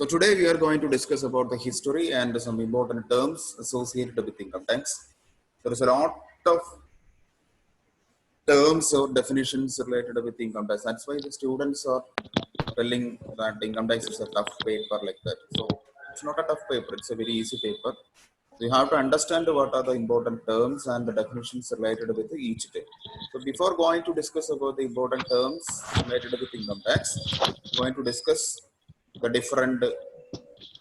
So today we are going to discuss about the history and some important terms associated with income tax. There is a lot of terms or definitions related with income tax. That's why the students are telling that income tax is a tough paper like that. So it's not a tough paper, it's a very easy paper. So you have to understand what are the important terms and the definitions related with each day. So before going to discuss about the important terms related with income tax, we're going to discuss the different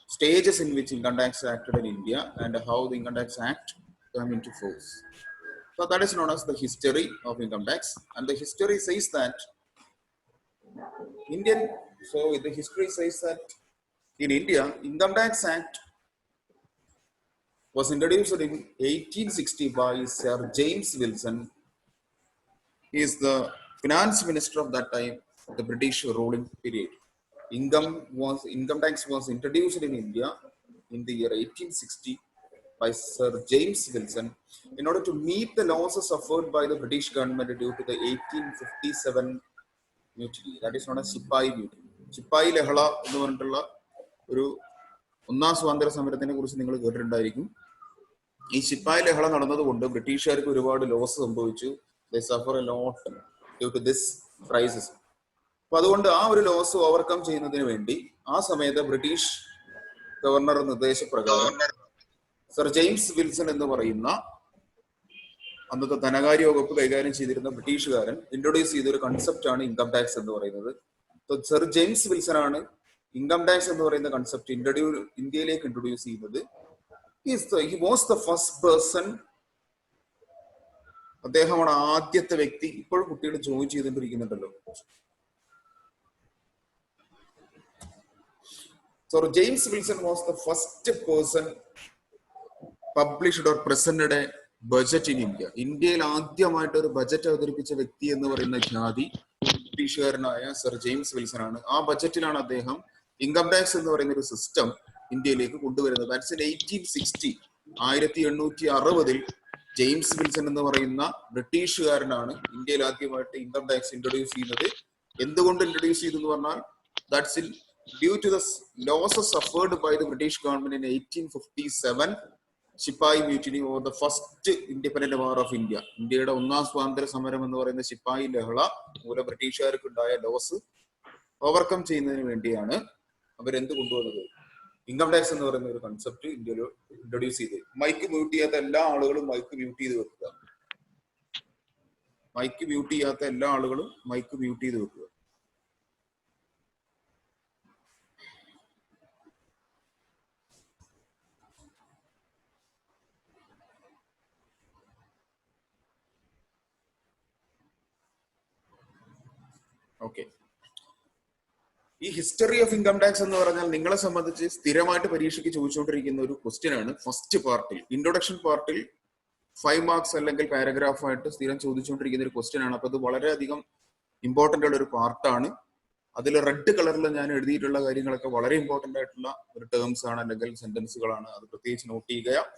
stages in which income tax acted in India and how the Income Tax Act came into force. So that is known as the history of income tax. And the history says that the history says that in India, Income Tax Act was introduced in 1860 by Sir James Wilson. He is the finance minister of that time, the British ruling period. Income tax was introduced in India in the year 1860 by Sir James Wilson in order to meet the losses suffered by the British government due to the 1857 mutiny. That is known as Sipahi mutiny. Sipahi Lehla എന്ന് പറഞ്ഞിട്ടുള്ള ഒരു ഒന്നാം സ്വാതന്ത്ര്യ സമരത്തിനെ കുറിച്ച് നിങ്ങൾ കേട്ടിട്ടുണ്ടായിരിക്കും. ഈ ശിപ്പായി ലഹള നടന്നതുകൊണ്ട് ബ്രിട്ടീഷുകാർക്ക് ഒരുപാട് ലോസ് സംഭവിച്ചു. They suffer a lot due to this crisis. അപ്പൊ അതുകൊണ്ട് ആ ഒരു ലോസ് ഓവർകം ചെയ്യുന്നതിന് വേണ്ടി ആ സമയത്ത് ബ്രിട്ടീഷ് ഗവർണർ നിർദ്ദേശപ്രകാരം സർ ജെയിംസ് വിൽസൺ എന്ന് പറയുന്ന അന്നത്തെ ധനകാര്യ വകുപ്പ് കൈകാര്യം ചെയ്തിരുന്ന ബ്രിട്ടീഷുകാരൻ ഇൻട്രൊഡ്യൂസ് ചെയ്ത ഒരു കൺസെപ്റ്റ് ആണ് ഇൻകം ടാക്സ് എന്ന് പറയുന്നത്. സർ ജെയിംസ് വിൽസൺ ആണ് ഇൻകം ടാക്സ് എന്ന് പറയുന്ന കൺസെപ്റ്റ് ഇന്ത്യയിലേക്ക് ഇൻട്രൊഡ്യൂസ് ചെയ്യുന്നത്. He was the first person. അദ്ദേഹമാണ് ആദ്യത്തെ വ്യക്തി. ഇപ്പോൾ കുട്ടികൾ join ചെയ്തുകൊണ്ടിരിക്കുന്നുണ്ടല്ലോ. So James Wilson was the first person published or presented a budget in India. ഇന്ത്യയിൽ ആദ്യമായിട്ട് ഒരു ബജറ്റ് അവതരിപ്പിച്ച വ്യക്തി എന്ന് പറയുന്ന ഖ്യാതി ബ്രിട്ടീഷുകാരനായ സർ ജെയിംസ് വിൽസൺ ആണ്. ആ ബജറ്റിലാണ് അദ്ദേഹം ഇൻകം ടാക്സ് എന്ന് പറയുന്ന ഒരു സിസ്റ്റം ഇന്ത്യയിലേക്ക് കൊണ്ടുവരുന്നത്. That's in 1860. 1860 ജെയിംസ് വിൽസൺ എന്ന് പറയുന്ന ബ്രിട്ടീഷുകാരനാണ് ഇന്ത്യയിൽ ആദ്യമായിട്ട് ഇൻകം ടാക്സ് ഇൻട്രൊഡ്യൂസ് ചെയ്യുന്നത്. എന്തുകൊണ്ട് ഇൻട്രൊഡ്യൂസ് ചെയ്തു എന്ന് പറഞ്ഞാൽ that's in due to the losses suffered by the British government in 1857 Sipahi mutiny or the first independent war of India. ഇന്ത്യയുടെ ഒന്നാം സ്വാതന്ത്ര്യ സമരം എന്ന് പറയുന്ന ശിപ്പായി ലഹള മൂലം ബ്രിട്ടീഷുകാർക്ക് ഉണ്ടായ ലോസ് ഓവർകം ചെയ്യുന്നതിന് വേണ്ടിയാണ് അവരെന്ത് കൊണ്ടുവന്നത്, ഇൻകം ടാക്സ് എന്ന് പറയുന്ന ഒരു കൺസെപ്റ്റ് ഇന്ത്യയിൽ ഇൻട്രൊഡ്യൂസ് ചെയ്ത്. മൈക്ക് മ്യൂട്ട് ചെയ്യാത്ത എല്ലാ ആളുകളും മൈക്ക് മ്യൂട്ട് ചെയ്ത് വെക്കുക. മൈക്ക് മ്യൂട്ട് ചെയ്യാത്ത എല്ലാ ആളുകളും മൈക്ക് മ്യൂട്ട് ചെയ്ത് വെക്കുക. ഓക്കെ. ഈ ഹിസ്റ്ററി ഓഫ് ഇൻകം ടാക്സ് എന്ന് പറഞ്ഞാൽ നിങ്ങളെ സംബന്ധിച്ച് സ്ഥിരമായിട്ട് പരീക്ഷയ്ക്ക് ചോദിച്ചുകൊണ്ടിരിക്കുന്ന ഒരു ക്വസ്റ്റ്യൻ ആണ്. ഫസ്റ്റ് പാർട്ടിൽ, ഇൻട്രൊഡക്ഷൻ പാർട്ടിൽ 5 മാർക്സ് അല്ലെങ്കിൽ പാരഗ്രാഫ് ആയിട്ട് സ്ഥിരം ചോദിച്ചുകൊണ്ടിരിക്കുന്ന ഒരു ക്വസ്റ്റ്യൻ ആണ്. അപ്പൊ ഇത് വളരെയധികം ഇമ്പോർട്ടന്റ് ഉള്ള ഒരു പാർട്ടാണ്. അതിൽ റെഡ് കളറിൽ ഞാൻ എഴുതിയിട്ടുള്ള കാര്യങ്ങളൊക്കെ വളരെ ഇമ്പോർട്ടന്റ് ആയിട്ടുള്ള ഒരു ടേംസ് ആണ് അല്ലെങ്കിൽ സെന്റൻസുകളാണ്. അത് പ്രത്യേകിച്ച് നോട്ട് ചെയ്യുക.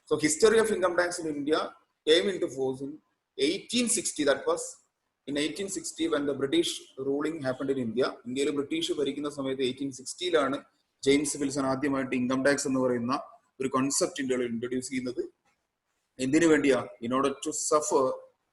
So history of income tax in India came into force in 1860. That was in 1860 when the British ruling happened in India. ഇന്ത്യയിൽ ബ്രിട്ടീഷ് ഭരിക്കുന്ന സമയത്ത് 1860 ജെയിംസ് വിൽസൺ ആദ്യമായിട്ട് ഇൻകം ടാക്സ് എന്ന് പറയുന്ന ഒരു കോൺസെപ്റ്റ് ഇന്ത്യയിൽ ഇൻട്രൊഡ്യൂസ് ചെയ്യുന്നത്. എന്തിനു വേണ്ടിയാ? in order to suffer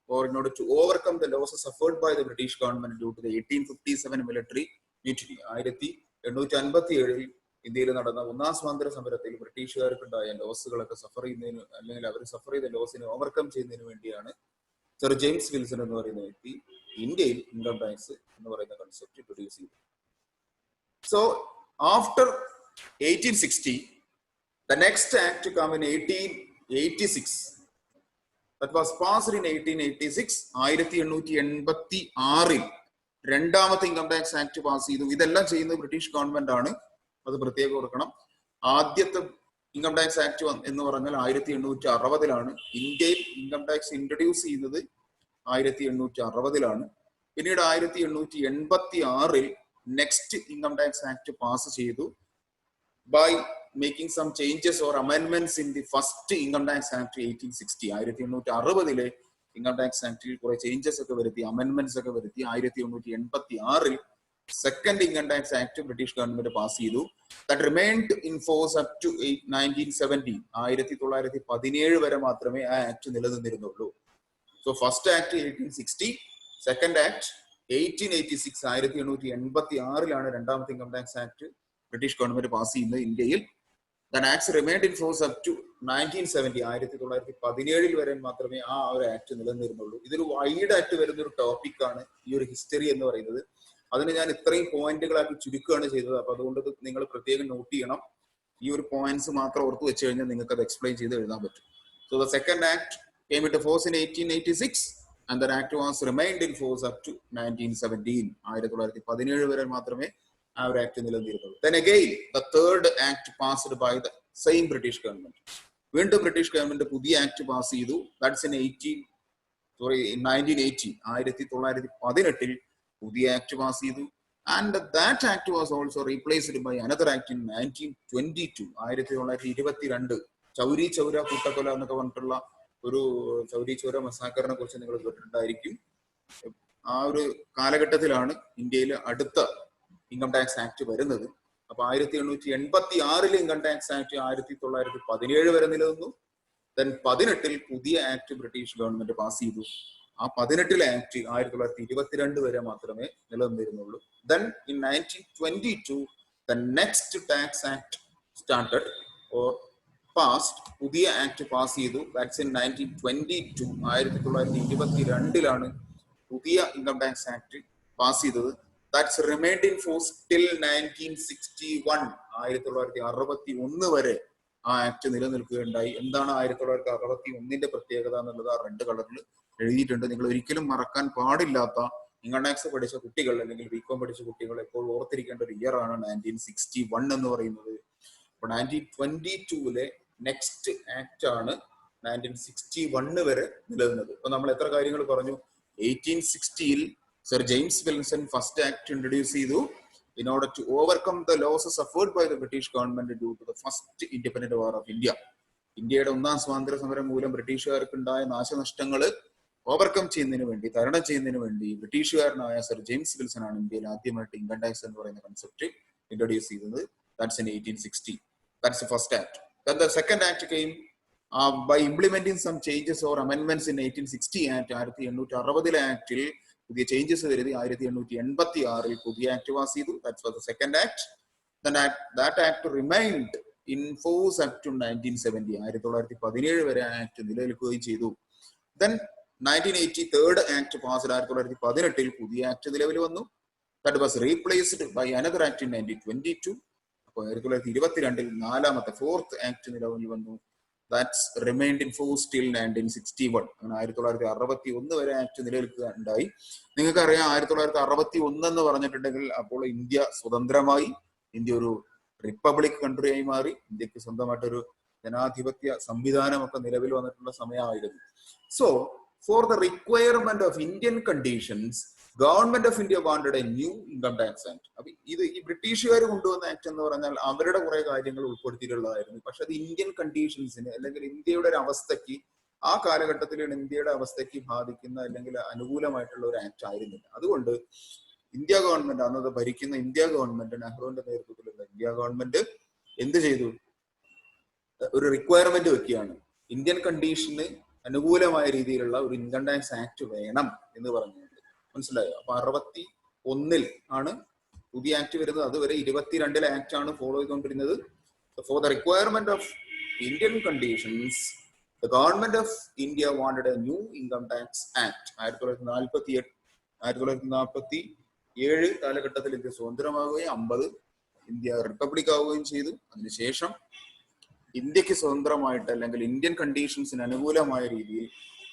or in order to overcome the losses suffered by the British government due to the 1857 military mutiny. 1857 ഇന്ത്യയിൽ നടന്ന ഒന്നാം സ്വാതന്ത്ര്യ സമരത്തിൽ ബ്രിട്ടീഷുകാർക്കുണ്ടായ ലോസുകളൊക്കെ സഫർ ചെയ്യുന്നതിന് അല്ലെങ്കിൽ അവർ സഫർ ചെയ്ത ലോസിനെ ഓവർകം ചെയ്യുന്നതിന് വേണ്ടിയാണ് സർ ജെയിംസ് വിൽസൺ എന്ന് പറയുന്ന വ്യക്തി ഇന്ത്യയിൽ ഇൻകം ടാക്സ് എന്ന് പറയുന്ന കൺസെപ്റ്റ് ഇൻട്രൊഡ്യൂസ് ചെയ്തു. So after 1860 the next act came in 1886. that was passed in 1886. 1886 രണ്ടാമത്തെ ഇൻകം ടാക്സ് ആക്ട് പാസ് ചെയ്തു. ഇതെല്ലാം ചെയ്യുന്നത് ബ്രിട്ടീഷ് ഗവൺമെന്റ് ആണ്, അത് പ്രത്യേകം ഓർക്കണം. ആദ്യത്തെ ഇൻകം ടാക്സ് ആക്ട് എന്ന് പറഞ്ഞാൽ 1860 ഇന്ത്യയിൽ ഇൻകം ടാക്സ് ഇൻട്രൊഡ്യൂസ് ചെയ്യുന്നത് 1860. പിന്നീട് 1886 next income tax act pass ചെയ്തു by making some changes or amendments in the first income tax act 1860. 1860 income tax ആക്ടിൽ കുറെ ചേഞ്ചസ് ഒക്കെ വരുത്തി, അമെൻഡ്മെന്റ്സ് ഒക്കെ വരുത്തി. 1886 second income tax act British government pass ചെയ്തു. That remained in force up to 1970. 1917 വരെ മാത്രമേ ആ ആക്ട് നിലനിന്നിരുന്നുള്ളൂ. So first act 1860, second act 1886. 1886 രണ്ടാമത്തെ income tax act British government pass ചെയ്യുന്നത് ഇന്ത്യയിൽ. Then acts remained in force up to 1970. 1917 വരെ മാത്രമേ ആ ഒരു ആക്ട് നിലനിന്നിരുന്നുള്ളൂ. ഇതൊരു വൈഡ് ആയിട്ട് വരുന്ന ഒരു ടോപ്പിക്കാണ് ഈ ഒരു ഹിസ്റ്ററി എന്ന് പറയുന്നത്. അതിന് ഞാൻ ഇത്രയും പോയിന്റുകളാക്കി ചുരുക്കുകയാണ് ചെയ്തത്. അപ്പൊ അതുകൊണ്ട് നിങ്ങൾ പ്രത്യേകം നോട്ട് ചെയ്യണം. ഈ ഒരു പോയിന്റ്സ് മാത്രം ഓർത്ത് വെച്ച് കഴിഞ്ഞാൽ നിങ്ങൾക്ക് അത് എക്സ്പ്ലെയിൻ ചെയ്ത് എഴുതാൻ പറ്റും. So the second act came into force in 1886 and the act was remained in force up to 1917. 1917 വരെ മാത്രമേ ആ ഒരു act നിലനിന്നിരുന്നുള്ളൂ. Then again the third act passed by the same British government. വീണ്ടും ബ്രിട്ടീഷ് ഗവൺമെന്റ് പുതിയ act pass ചെയ്തു. That's in 1980. 1918 പുതിയ act pass ചെയ്തു. And that act was also replaced by another act in 1922. 1922 Chauri Chaura കൂട്ടക്കൊല എന്നൊക്കെ പറഞ്ഞിട്ടുള്ള ഒരു ചൗരി ചൗര മസാക്കറിനെ കുറിച്ച് നിങ്ങൾ കേട്ടിട്ടുണ്ടായിരിക്കും. ആ ഒരു കാലഘട്ടത്തിലാണ് ഇന്ത്യയിൽ അടുത്ത ഇൻകം ടാക്സ് ആക്ട് വരുന്നത്. അപ്പൊ 1886 ഇൻകം ടാക്സ് ആക്ട് 1917 വരെ നിലനിന്നു. ദെൻ 18 പുതിയ ആക്ട് ബ്രിട്ടീഷ് ഗവൺമെന്റ് പാസ് ചെയ്തു. ആ 18 ആക്ട് 1922 വരെ മാത്രമേ നിലനിന്നിരുന്നുള്ളൂ. Then in 1922 the next tax act started or passed. പുതിയ ആക്ട് പാസ് ചെയ്തു. That's in 1922. 1922 പുതിയ ഇൻകം ടാക്സ് ആക്ട് പാസ് ചെയ്തത്. That's remained in force till 1961. 1961 വരെ ആ ആക്ട് നിലനിൽക്കുകയുണ്ടായി. എന്താണ് 1961 പ്രത്യേകത എന്നുള്ളത് ആ റെഡ് കളറിൽ എഴുതിയിട്ടുണ്ട്. നിങ്ങൾ ഒരിക്കലും മറക്കാൻ പാടില്ലാത്ത ഇൻകം ടാക്സ് പഠിച്ച കുട്ടികൾ അല്ലെങ്കിൽ ബികോം പഠിച്ച കുട്ടികൾ എപ്പോൾ ഓർത്തിരിക്കേണ്ട ഒരു ഇയർ ആണ് 1961 എന്ന് പറയുന്നത്. അപ്പൊ 1922 നെക്സ്റ്റ് ആക്ട് ആണ് 1961 വരെ നിലനിന്നത്. അപ്പൊ നമ്മൾ എത്ര കാര്യങ്ങൾ പറഞ്ഞു. 1860 Sir James Wilson first act introduced ചെയ്തു in order to overcome the losses suffered by the British government due to the first independent war of India. ഇന്ത്യയുടെ ഒന്നാം സ്വാതന്ത്ര്യ സമരം മൂലം ബ്രിട്ടീഷുകാർക്ക് ഉണ്ടായ നാശനഷ്ടങ്ങൾ ഓവർകം ചെയ്യുന്നതിന് വേണ്ടി, തരണം ചെയ്യുന്നതിന് വേണ്ടി ബ്രിട്ടീഷുകാരനായ സർ ജെയിംസ് വിൽസൺ ആണ് ഇന്ത്യയിൽ ആദ്യമായിട്ട് ഇൻകം ടാക്സ് എന്ന് പറയുന്ന കൺസെപ്റ്റ് ഇൻട്രൊഡ്യൂസ് ചെയ്തത്. That's in 1860. That's the first act. Then the second act came by implementing some changes or amendments in 1860 Act. 1860 ആക്ടിൽ പുതിയ ചേഞ്ചസ് വരുത്തി 1886 പുതിയ ആക്ട് പാസ് ചെയ്തു. That was the second act. Then that act remained in force up to 1970. 1917 വരെ act നിലനിൽക്കുകയും ചെയ്തു. Then 1980 third act passed. 1918 പുതിയ act നിലവിൽ വന്നു. That was replaced by another act in 1922. അപ്പോൾ 1922 നാലാമത്തെ ഫോർത്ത് ആക്ട് നിലവിൽ വന്നു. That's remained in force till 1961. അങ്ങനെ 1961 വരെ ആക്ട് നിലനിൽക്കുകയുണ്ടായി. നിങ്ങൾക്കറിയാം 1961 എന്ന് പറഞ്ഞിട്ടുണ്ടെങ്കിൽ അപ്പോൾ ഇന്ത്യ സ്വതന്ത്രമായി, ഇന്ത്യ ഒരു റിപ്പബ്ലിക് കൺട്രി ആയി മാറി. ഇന്ത്യക്ക് സ്വന്തമായിട്ടൊരു ജനാധിപത്യ സംവിധാനമൊക്കെ നിലവിൽ വന്നിട്ടുള്ള സമയമായിരുന്നു. So for the requirement of Indian conditions government of India wanted A new income tax act. അപ്പൊ ഇത് ഈ ബ്രിട്ടീഷുകാർ കൊണ്ടുവന്ന ആക്ട് എന്ന് പറഞ്ഞാൽ അവരുടെ കുറെ കാര്യങ്ങൾ ഉൾപ്പെടുത്തിയിട്ടുള്ളതായിരുന്നു. പക്ഷെ അത് ഇന്ത്യൻ കണ്ടീഷൻസിന് അല്ലെങ്കിൽ ഇന്ത്യയുടെ ഒരു അവസ്ഥയ്ക്ക്, ആ കാലഘട്ടത്തിലാണ് ഇന്ത്യയുടെ അവസ്ഥയ്ക്ക് ബാധിക്കുന്ന അല്ലെങ്കിൽ അനുകൂലമായിട്ടുള്ള ഒരു ആക്ട് ആയിരുന്നില്ല. അതുകൊണ്ട് ഇന്ത്യ ഗവൺമെന്റ്, അന്നത് ഭരിക്കുന്ന ഇന്ത്യ ഗവൺമെന്റ്, നെഹ്റുവിന്റെ നേതൃത്വത്തിലുള്ള ഇന്ത്യ ഗവൺമെന്റ് എന്ത് ചെയ്തു? ഒരു റിക്വയർമെന്റ് വെക്കുകയാണ്. ഇന്ത്യൻ കണ്ടീഷന് അനുകൂലമായ രീതിയിലുള്ള ഒരു ഇൻകം ടാക്സ് ആക്ട് വേണം എന്ന് പറഞ്ഞു. മനസ്സിലായോ? അപ്പൊ 61 ആണ് പുതിയ ആക്ട് വരുന്നത്. അതുവരെ 22 ആക്ട് ആണ് ഫോളോ ചെയ്തുകൊണ്ടിരുന്നത്. For the requirement of Indian conditions the government of India wanted A new income tax act. 1947 കാലഘട്ടത്തിൽ ഇന്ത്യ സ്വതന്ത്രമാവുകയും 50 ഇന്ത്യ റിപ്പബ്ലിക് ആവുകയും ചെയ്തു. അതിനുശേഷം ഇന്ത്യക്ക് സ്വതന്ത്രമായിട്ട് അല്ലെങ്കിൽ ഇന്ത്യൻ കണ്ടീഷൻസിന് അനുകൂലമായ രീതിയിൽ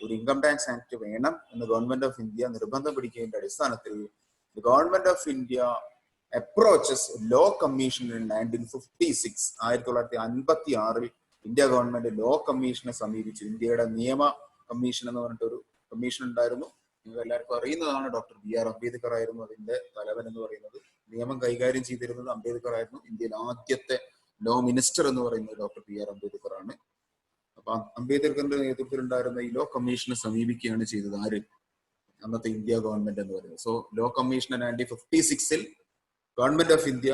ഒരു ഇൻകം ടാക്സ് ആക്ട് വേണം എന്ന് ഗവൺമെന്റ് ഓഫ് ഇന്ത്യ നിർബന്ധം പിടിക്കുന്നതിന്റെ അടിസ്ഥാനത്തിൽ government of India approaches law commission in 1956. 1956 India government law കമ്മീഷനെ സമീപിച്ചു. ഇന്ത്യയുടെ നിയമ കമ്മീഷൻ എന്ന് പറഞ്ഞിട്ടൊരു കമ്മീഷൻ ഉണ്ടായിരുന്നു. നിങ്ങൾക്ക് എല്ലാവർക്കും അറിയുന്നതാണ്. ഡോക്ടർ BR അംബേദ്കർ ആയിരുന്നു അതിന്റെ തലവൻ എന്ന് പറയുന്നത്. നിയമം കൈകാര്യം ചെയ്തിരുന്നത് അംബേദ്കർ ആയിരുന്നു. ഇന്ത്യയിൽ ആദ്യത്തെ ലോ മിനിസ്റ്റർ എന്ന് പറയുന്നത് ഡോക്ടർ BR അംബേദ്കർ ആണ്. അപ്പൊ അംബേദ്കറിന്റെ നേതൃത്വത്തിൽ ഉണ്ടായിരുന്ന ഈ ലോ കമ്മീഷനെ സമീപിക്കുകയാണ് ചെയ്തത് ആര്? അന്നത്തെ ഇന്ത്യ ഗവൺമെന്റ് എന്ന് പറയുന്നത്. So law commission 1956 government of India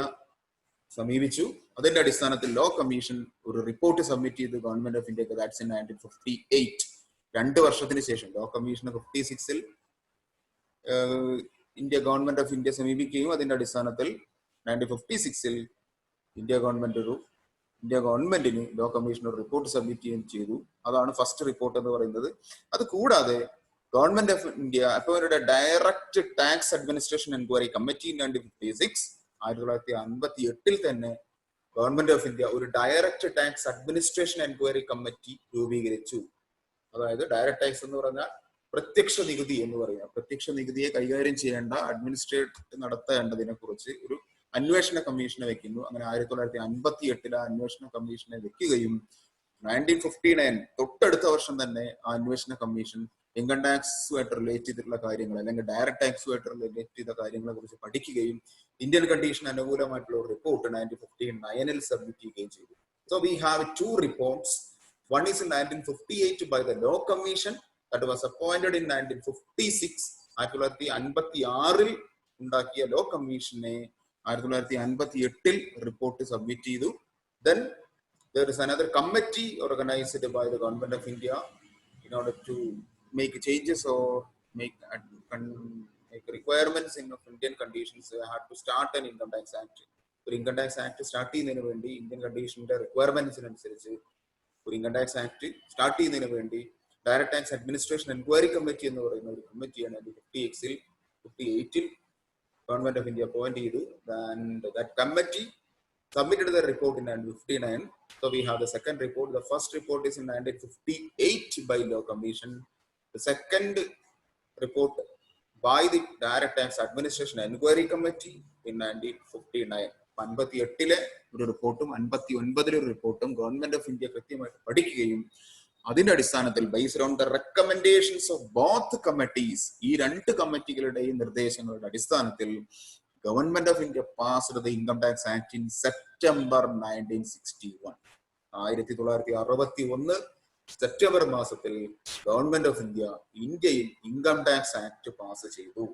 സമീപിച്ചു. അതിന്റെ അടിസ്ഥാനത്തിൽ ലോ കമ്മീഷൻ ഒരു റിപ്പോർട്ട് സബ്മിറ്റ് ചെയ്ത് ഗവൺമെന്റ് ഓഫ് ഇന്ത്യക്ക്. That's in 1958. 2 വർഷത്തിന് ശേഷം ലോ കമ്മീഷൻ 56-ൽ ഇന്ത്യ ഗവൺമെന്റ് ഓഫ് ഇന്ത്യ സമീപിക്കുകയും അതിന്റെ അടിസ്ഥാനത്തിൽ 1956-ൽ ഇന്ത്യ ഗവൺമെന്റിന് ലോ കമ്മീഷൻ ഒരു റിപ്പോർട്ട് സബ്മിറ്റ് ചെയ്യുകയും ചെയ്തു. അതാണ് ഫസ്റ്റ് റിപ്പോർട്ട് എന്ന് പറയുന്നത്. അത് കൂടാതെ government of India appointed direct tax administration enquiry committee in 1956. 1958-ൽ തന്നെ ഗവൺമെന്റ് ഓഫ് ഇന്ത്യ ഒരു direct tax administration enquiry committee രൂപീകരിച്ചു. അതായത് ഡയറക്ട് ടാക്സ് എന്ന് പറഞ്ഞാൽ പ്രത്യക്ഷ നികുതി എന്ന് പറയുക. പ്രത്യക്ഷ നികുതിയെ കൈകാര്യം ചെയ്യേണ്ട, അഡ്മിനിസ്ട്രേറ്റ് നടത്തേണ്ടതിനെ കുറിച്ച് ഒരു അന്വേഷണ കമ്മീഷനെ വെക്കുന്നു. അങ്ങനെ 1958-ൽ ആ അന്വേഷണ കമ്മീഷനെ വെക്കുകയും 1959 തൊട്ടടുത്ത വർഷം തന്നെ ആ അന്വേഷണ കമ്മീഷൻ ഇൻകം ടാക്സുമായിട്ട് റിലേറ്റ് ചെയ്തിട്ടുള്ള കാര്യങ്ങൾ അല്ലെങ്കിൽ ഡയറക്ട് ടാക്സുമായിട്ട് റിലേറ്റ് ചെയ്ത കാര്യങ്ങളെ കുറിച്ച് പഠിക്കുകയും ഇന്ത്യൻ കണ്ടീഷൻ അനുകൂലമായിട്ടുള്ള ഒരു റിപ്പോർട്ട് 1959-ൽ സബ്മിറ്റ് ചെയ്യുകയും ചെയ്തു. So we have 2 reports. One is in 1958 by the Law Commission that was appointed in 1956. 1956-ൽ ഉണ്ടാക്കിയ ലോ കമ്മീഷനെ 1958-ൽ റിപ്പോർട്ട് സബ്മിറ്റ് ചെയ്തു. Then there is another committee organized by the government of India in order to make changes or make requirements in Indian conditions. They had to start an income tax act. ഒരു income tax act start ചെയ്യുന്നതിന് വേണ്ടി Indian കണ്ടീഷന്റെ റിക്വയർമെന്റ്സിനനുസരിച്ച് ഒരു income tax act start ചെയ്യുന്നതിന് വേണ്ടി direct tax administration enquiry committee എന്ന് പറയുന്ന ഒരു കമ്മിറ്റിയാണ് 1958-ൽ ഗവൺമെന്റ് ഓഫ് ഇന്ത്യ അപ്പോയിന്റ് ചെയ്തു. And that committee submitted the report in 1959. So we have the second report. The first report is in 1958 by Law Commission. The second report by the Direct Tax Administration Enquiry Committee in 1959. 58-ലെ ഒരു റിപ്പോർട്ടും 59-ലെ ഒരു റിപ്പോർട്ടും government of India കൃത്യമായിട്ട് പഠിക്കുകയും അതിന്റെ അടിസ്ഥാനത്തിൽ based on the recommendations of both committees, ഈ 2 കമ്മിറ്റികളുടെയും നിർദ്ദേശങ്ങളുടെ അടിസ്ഥാനത്തിൽ government of India passed the income tax act in September 1961. 1961 September മാസത്തിൽ ഗവൺമെന്റ് ഓഫ് ഇന്ത്യയിൽ ഇൻകം ടാക്സ് ആക്ട് പാസ് ചെയ്തു.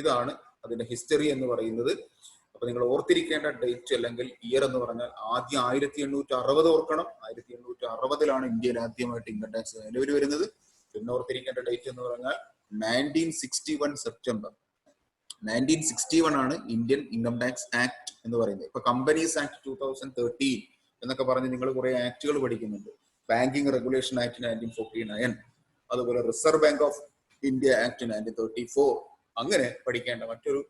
ഇതാണ് അതിന്റെ ഹിസ്റ്ററി എന്ന് പറയുന്നത്. അപ്പൊ നിങ്ങൾ ഓർത്തിരിക്കേണ്ട ഡേറ്റ് അല്ലെങ്കിൽ ഇയർ എന്ന് പറഞ്ഞാൽ ആദ്യം 1860 ഓർക്കണം. 1860-ലാണ് ഇന്ത്യയിൽ ആദ്യമായിട്ട് ഇൻകം ടാക്സ് നിലവിൽ വരുന്നത്. പിന്നെ ഓർത്തിരിക്കേണ്ട ഡേറ്റ് എന്ന് പറഞ്ഞാൽ 1961 സെപ്റ്റംബർ 1961 ആണ് ഇന്ത്യൻ ഇൻകം ടാക്സ് ആക്ട് എന്ന് പറയുന്നത്. ഇപ്പൊ കമ്പനീസ് ആക്ട് 2013 എന്നൊക്കെ പറഞ്ഞ് നിങ്ങൾ കുറെ ആക്ടുകൾ പഠിക്കുന്നുണ്ട്. ബാങ്കിങ് റെഗുലേഷൻ ആക്ട് 1949, അതുപോലെ reserve bank of India act 1934. അങ്ങനെ പഠിക്കേണ്ട മറ്റൊരു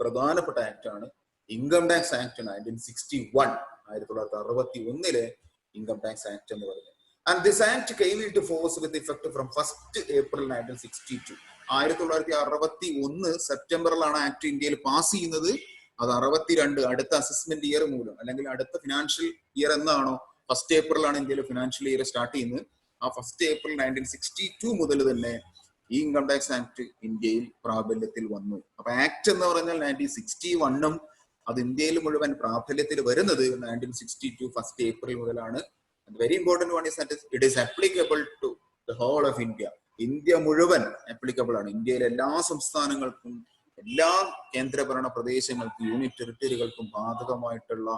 പ്രധാനപ്പെട്ട ആക്ട് ആണ് ഇൻകം ടാക്സ് ആക്ട് 1961. 1961-ലെ ഇൻകം ടാക്സ് ആക്ട് എന്ന് പറയുന്നത്. And this act came into force with effect from 1st April 1962. 1961 സെപ്റ്റംബറിലാണ് act ഇന്ത്യയിൽ പാസ് ചെയ്യുന്നത്. അത് 62 അടുത്ത അസസ്മെന്റ് ഇയർ മൂലം അല്ലെങ്കിൽ അടുത്ത ഫിനാൻഷ്യൽ ഇയർ എന്നാണോ 1st ഏപ്രിലാണ് ഇന്ത്യയിലെ ഫിനാൻഷ്യൽ ഇയർ സ്റ്റാർട്ട് ചെയ്യുന്നത്. ആ 1st ഏപ്രിൽ 1962 മുതൽ തന്നെ ഈ ഇൻകം ടാക്സ് ആക്ട് ഇന്ത്യയിൽ പ്രാബല്യത്തിൽ വന്നു. അപ്പൊ ആക്ട് എന്ന് പറഞ്ഞാൽ 1961-ഉം അത് ഇന്ത്യയിൽ മുഴുവൻ പ്രാബല്യത്തിൽ വരുന്നത് 1962 1st ഏപ്രിൽ മുതലാണ്. Very important one is it is applicable to the whole of India. India മുഴുവൻ ആപ്ലിക്കബിൾ ആണ്. ഇന്ത്യയിലെ എല്ലാ സംസ്ഥാനങ്ങൾക്കും എല്ലാ കേന്ദ്രഭരണ പ്രദേശങ്ങൾക്കും യൂണിറ്റ് ടെറിട്ടറികൾക്കും ബാധകമായിട്ടുള്ള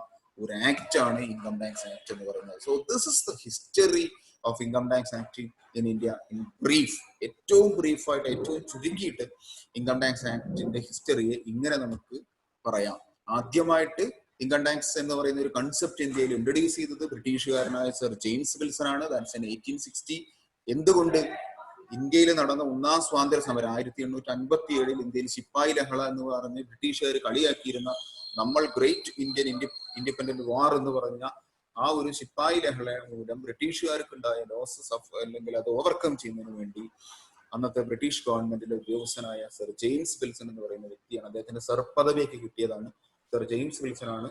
ഒരു ആക്ട് ആണ് ഇൻകം ടാക്സ് ആക്ട് എന്ന് പറയുന്നത്. So this is the history of income tax act in India in brief. ഏറ്റവും ബ്രീഫായിട്ട് ഏറ്റവും ചുരുക്കിയിട്ട് ഇൻകം ടാക്സ് ആക്ടിന്റെ ഹിസ്റ്ററിയെ ഇങ്ങനെ നമുക്ക് പറയാം. ആദ്യമായിട്ട് ഇൻകം ടാക്സ് എന്ന് പറയുന്ന ഒരു കൺസെപ്റ്റ് ഇന്ത്യയിൽ ഇൻട്രൊഡ്യൂസ് ചെയ്തത് ബ്രിട്ടീഷുകാരനായ സർ ജെയിംസ് വിൽസൺ ആണ്. That's in 1860. എന്തുകൊണ്ട്? ഇന്ത്യയിൽ നടന്ന 1ാം സ്വാതന്ത്ര്യ സമരം 1857 ഇന്ത്യയിൽ ശിപ്പായി ലഹള എന്ന് പറഞ്ഞ് ബ്രിട്ടീഷുകാർ കളിയാക്കിയിരുന്ന നമ്മൾ ഗ്രേറ്റ് ഇന്ത്യൻ ഇൻഡിപെൻഡന്റ് വാർ എന്ന് പറഞ്ഞ ആ ഒരു ശിപ്പായി ലഹള മൂലം ബ്രിട്ടീഷുകാർക്ക് ഉണ്ടായ ലോസസ് ഓഫ് അല്ലെങ്കിൽ അത് ഓവർകം ചെയ്യുന്നതിന് വേണ്ടി അന്നത്തെ ബ്രിട്ടീഷ് ഗവൺമെന്റിലെ ഉദ്യോഗസ്ഥനായ സർ ജെയിംസ് വിൽസൺ എന്ന് പറയുന്ന വ്യക്തിയാണ്. അദ്ദേഹത്തിന്റെ സർ പദവിയൊക്കെ കിട്ടിയതാണ്. സർ ജെയിംസ് വിൽസൺ ആണ്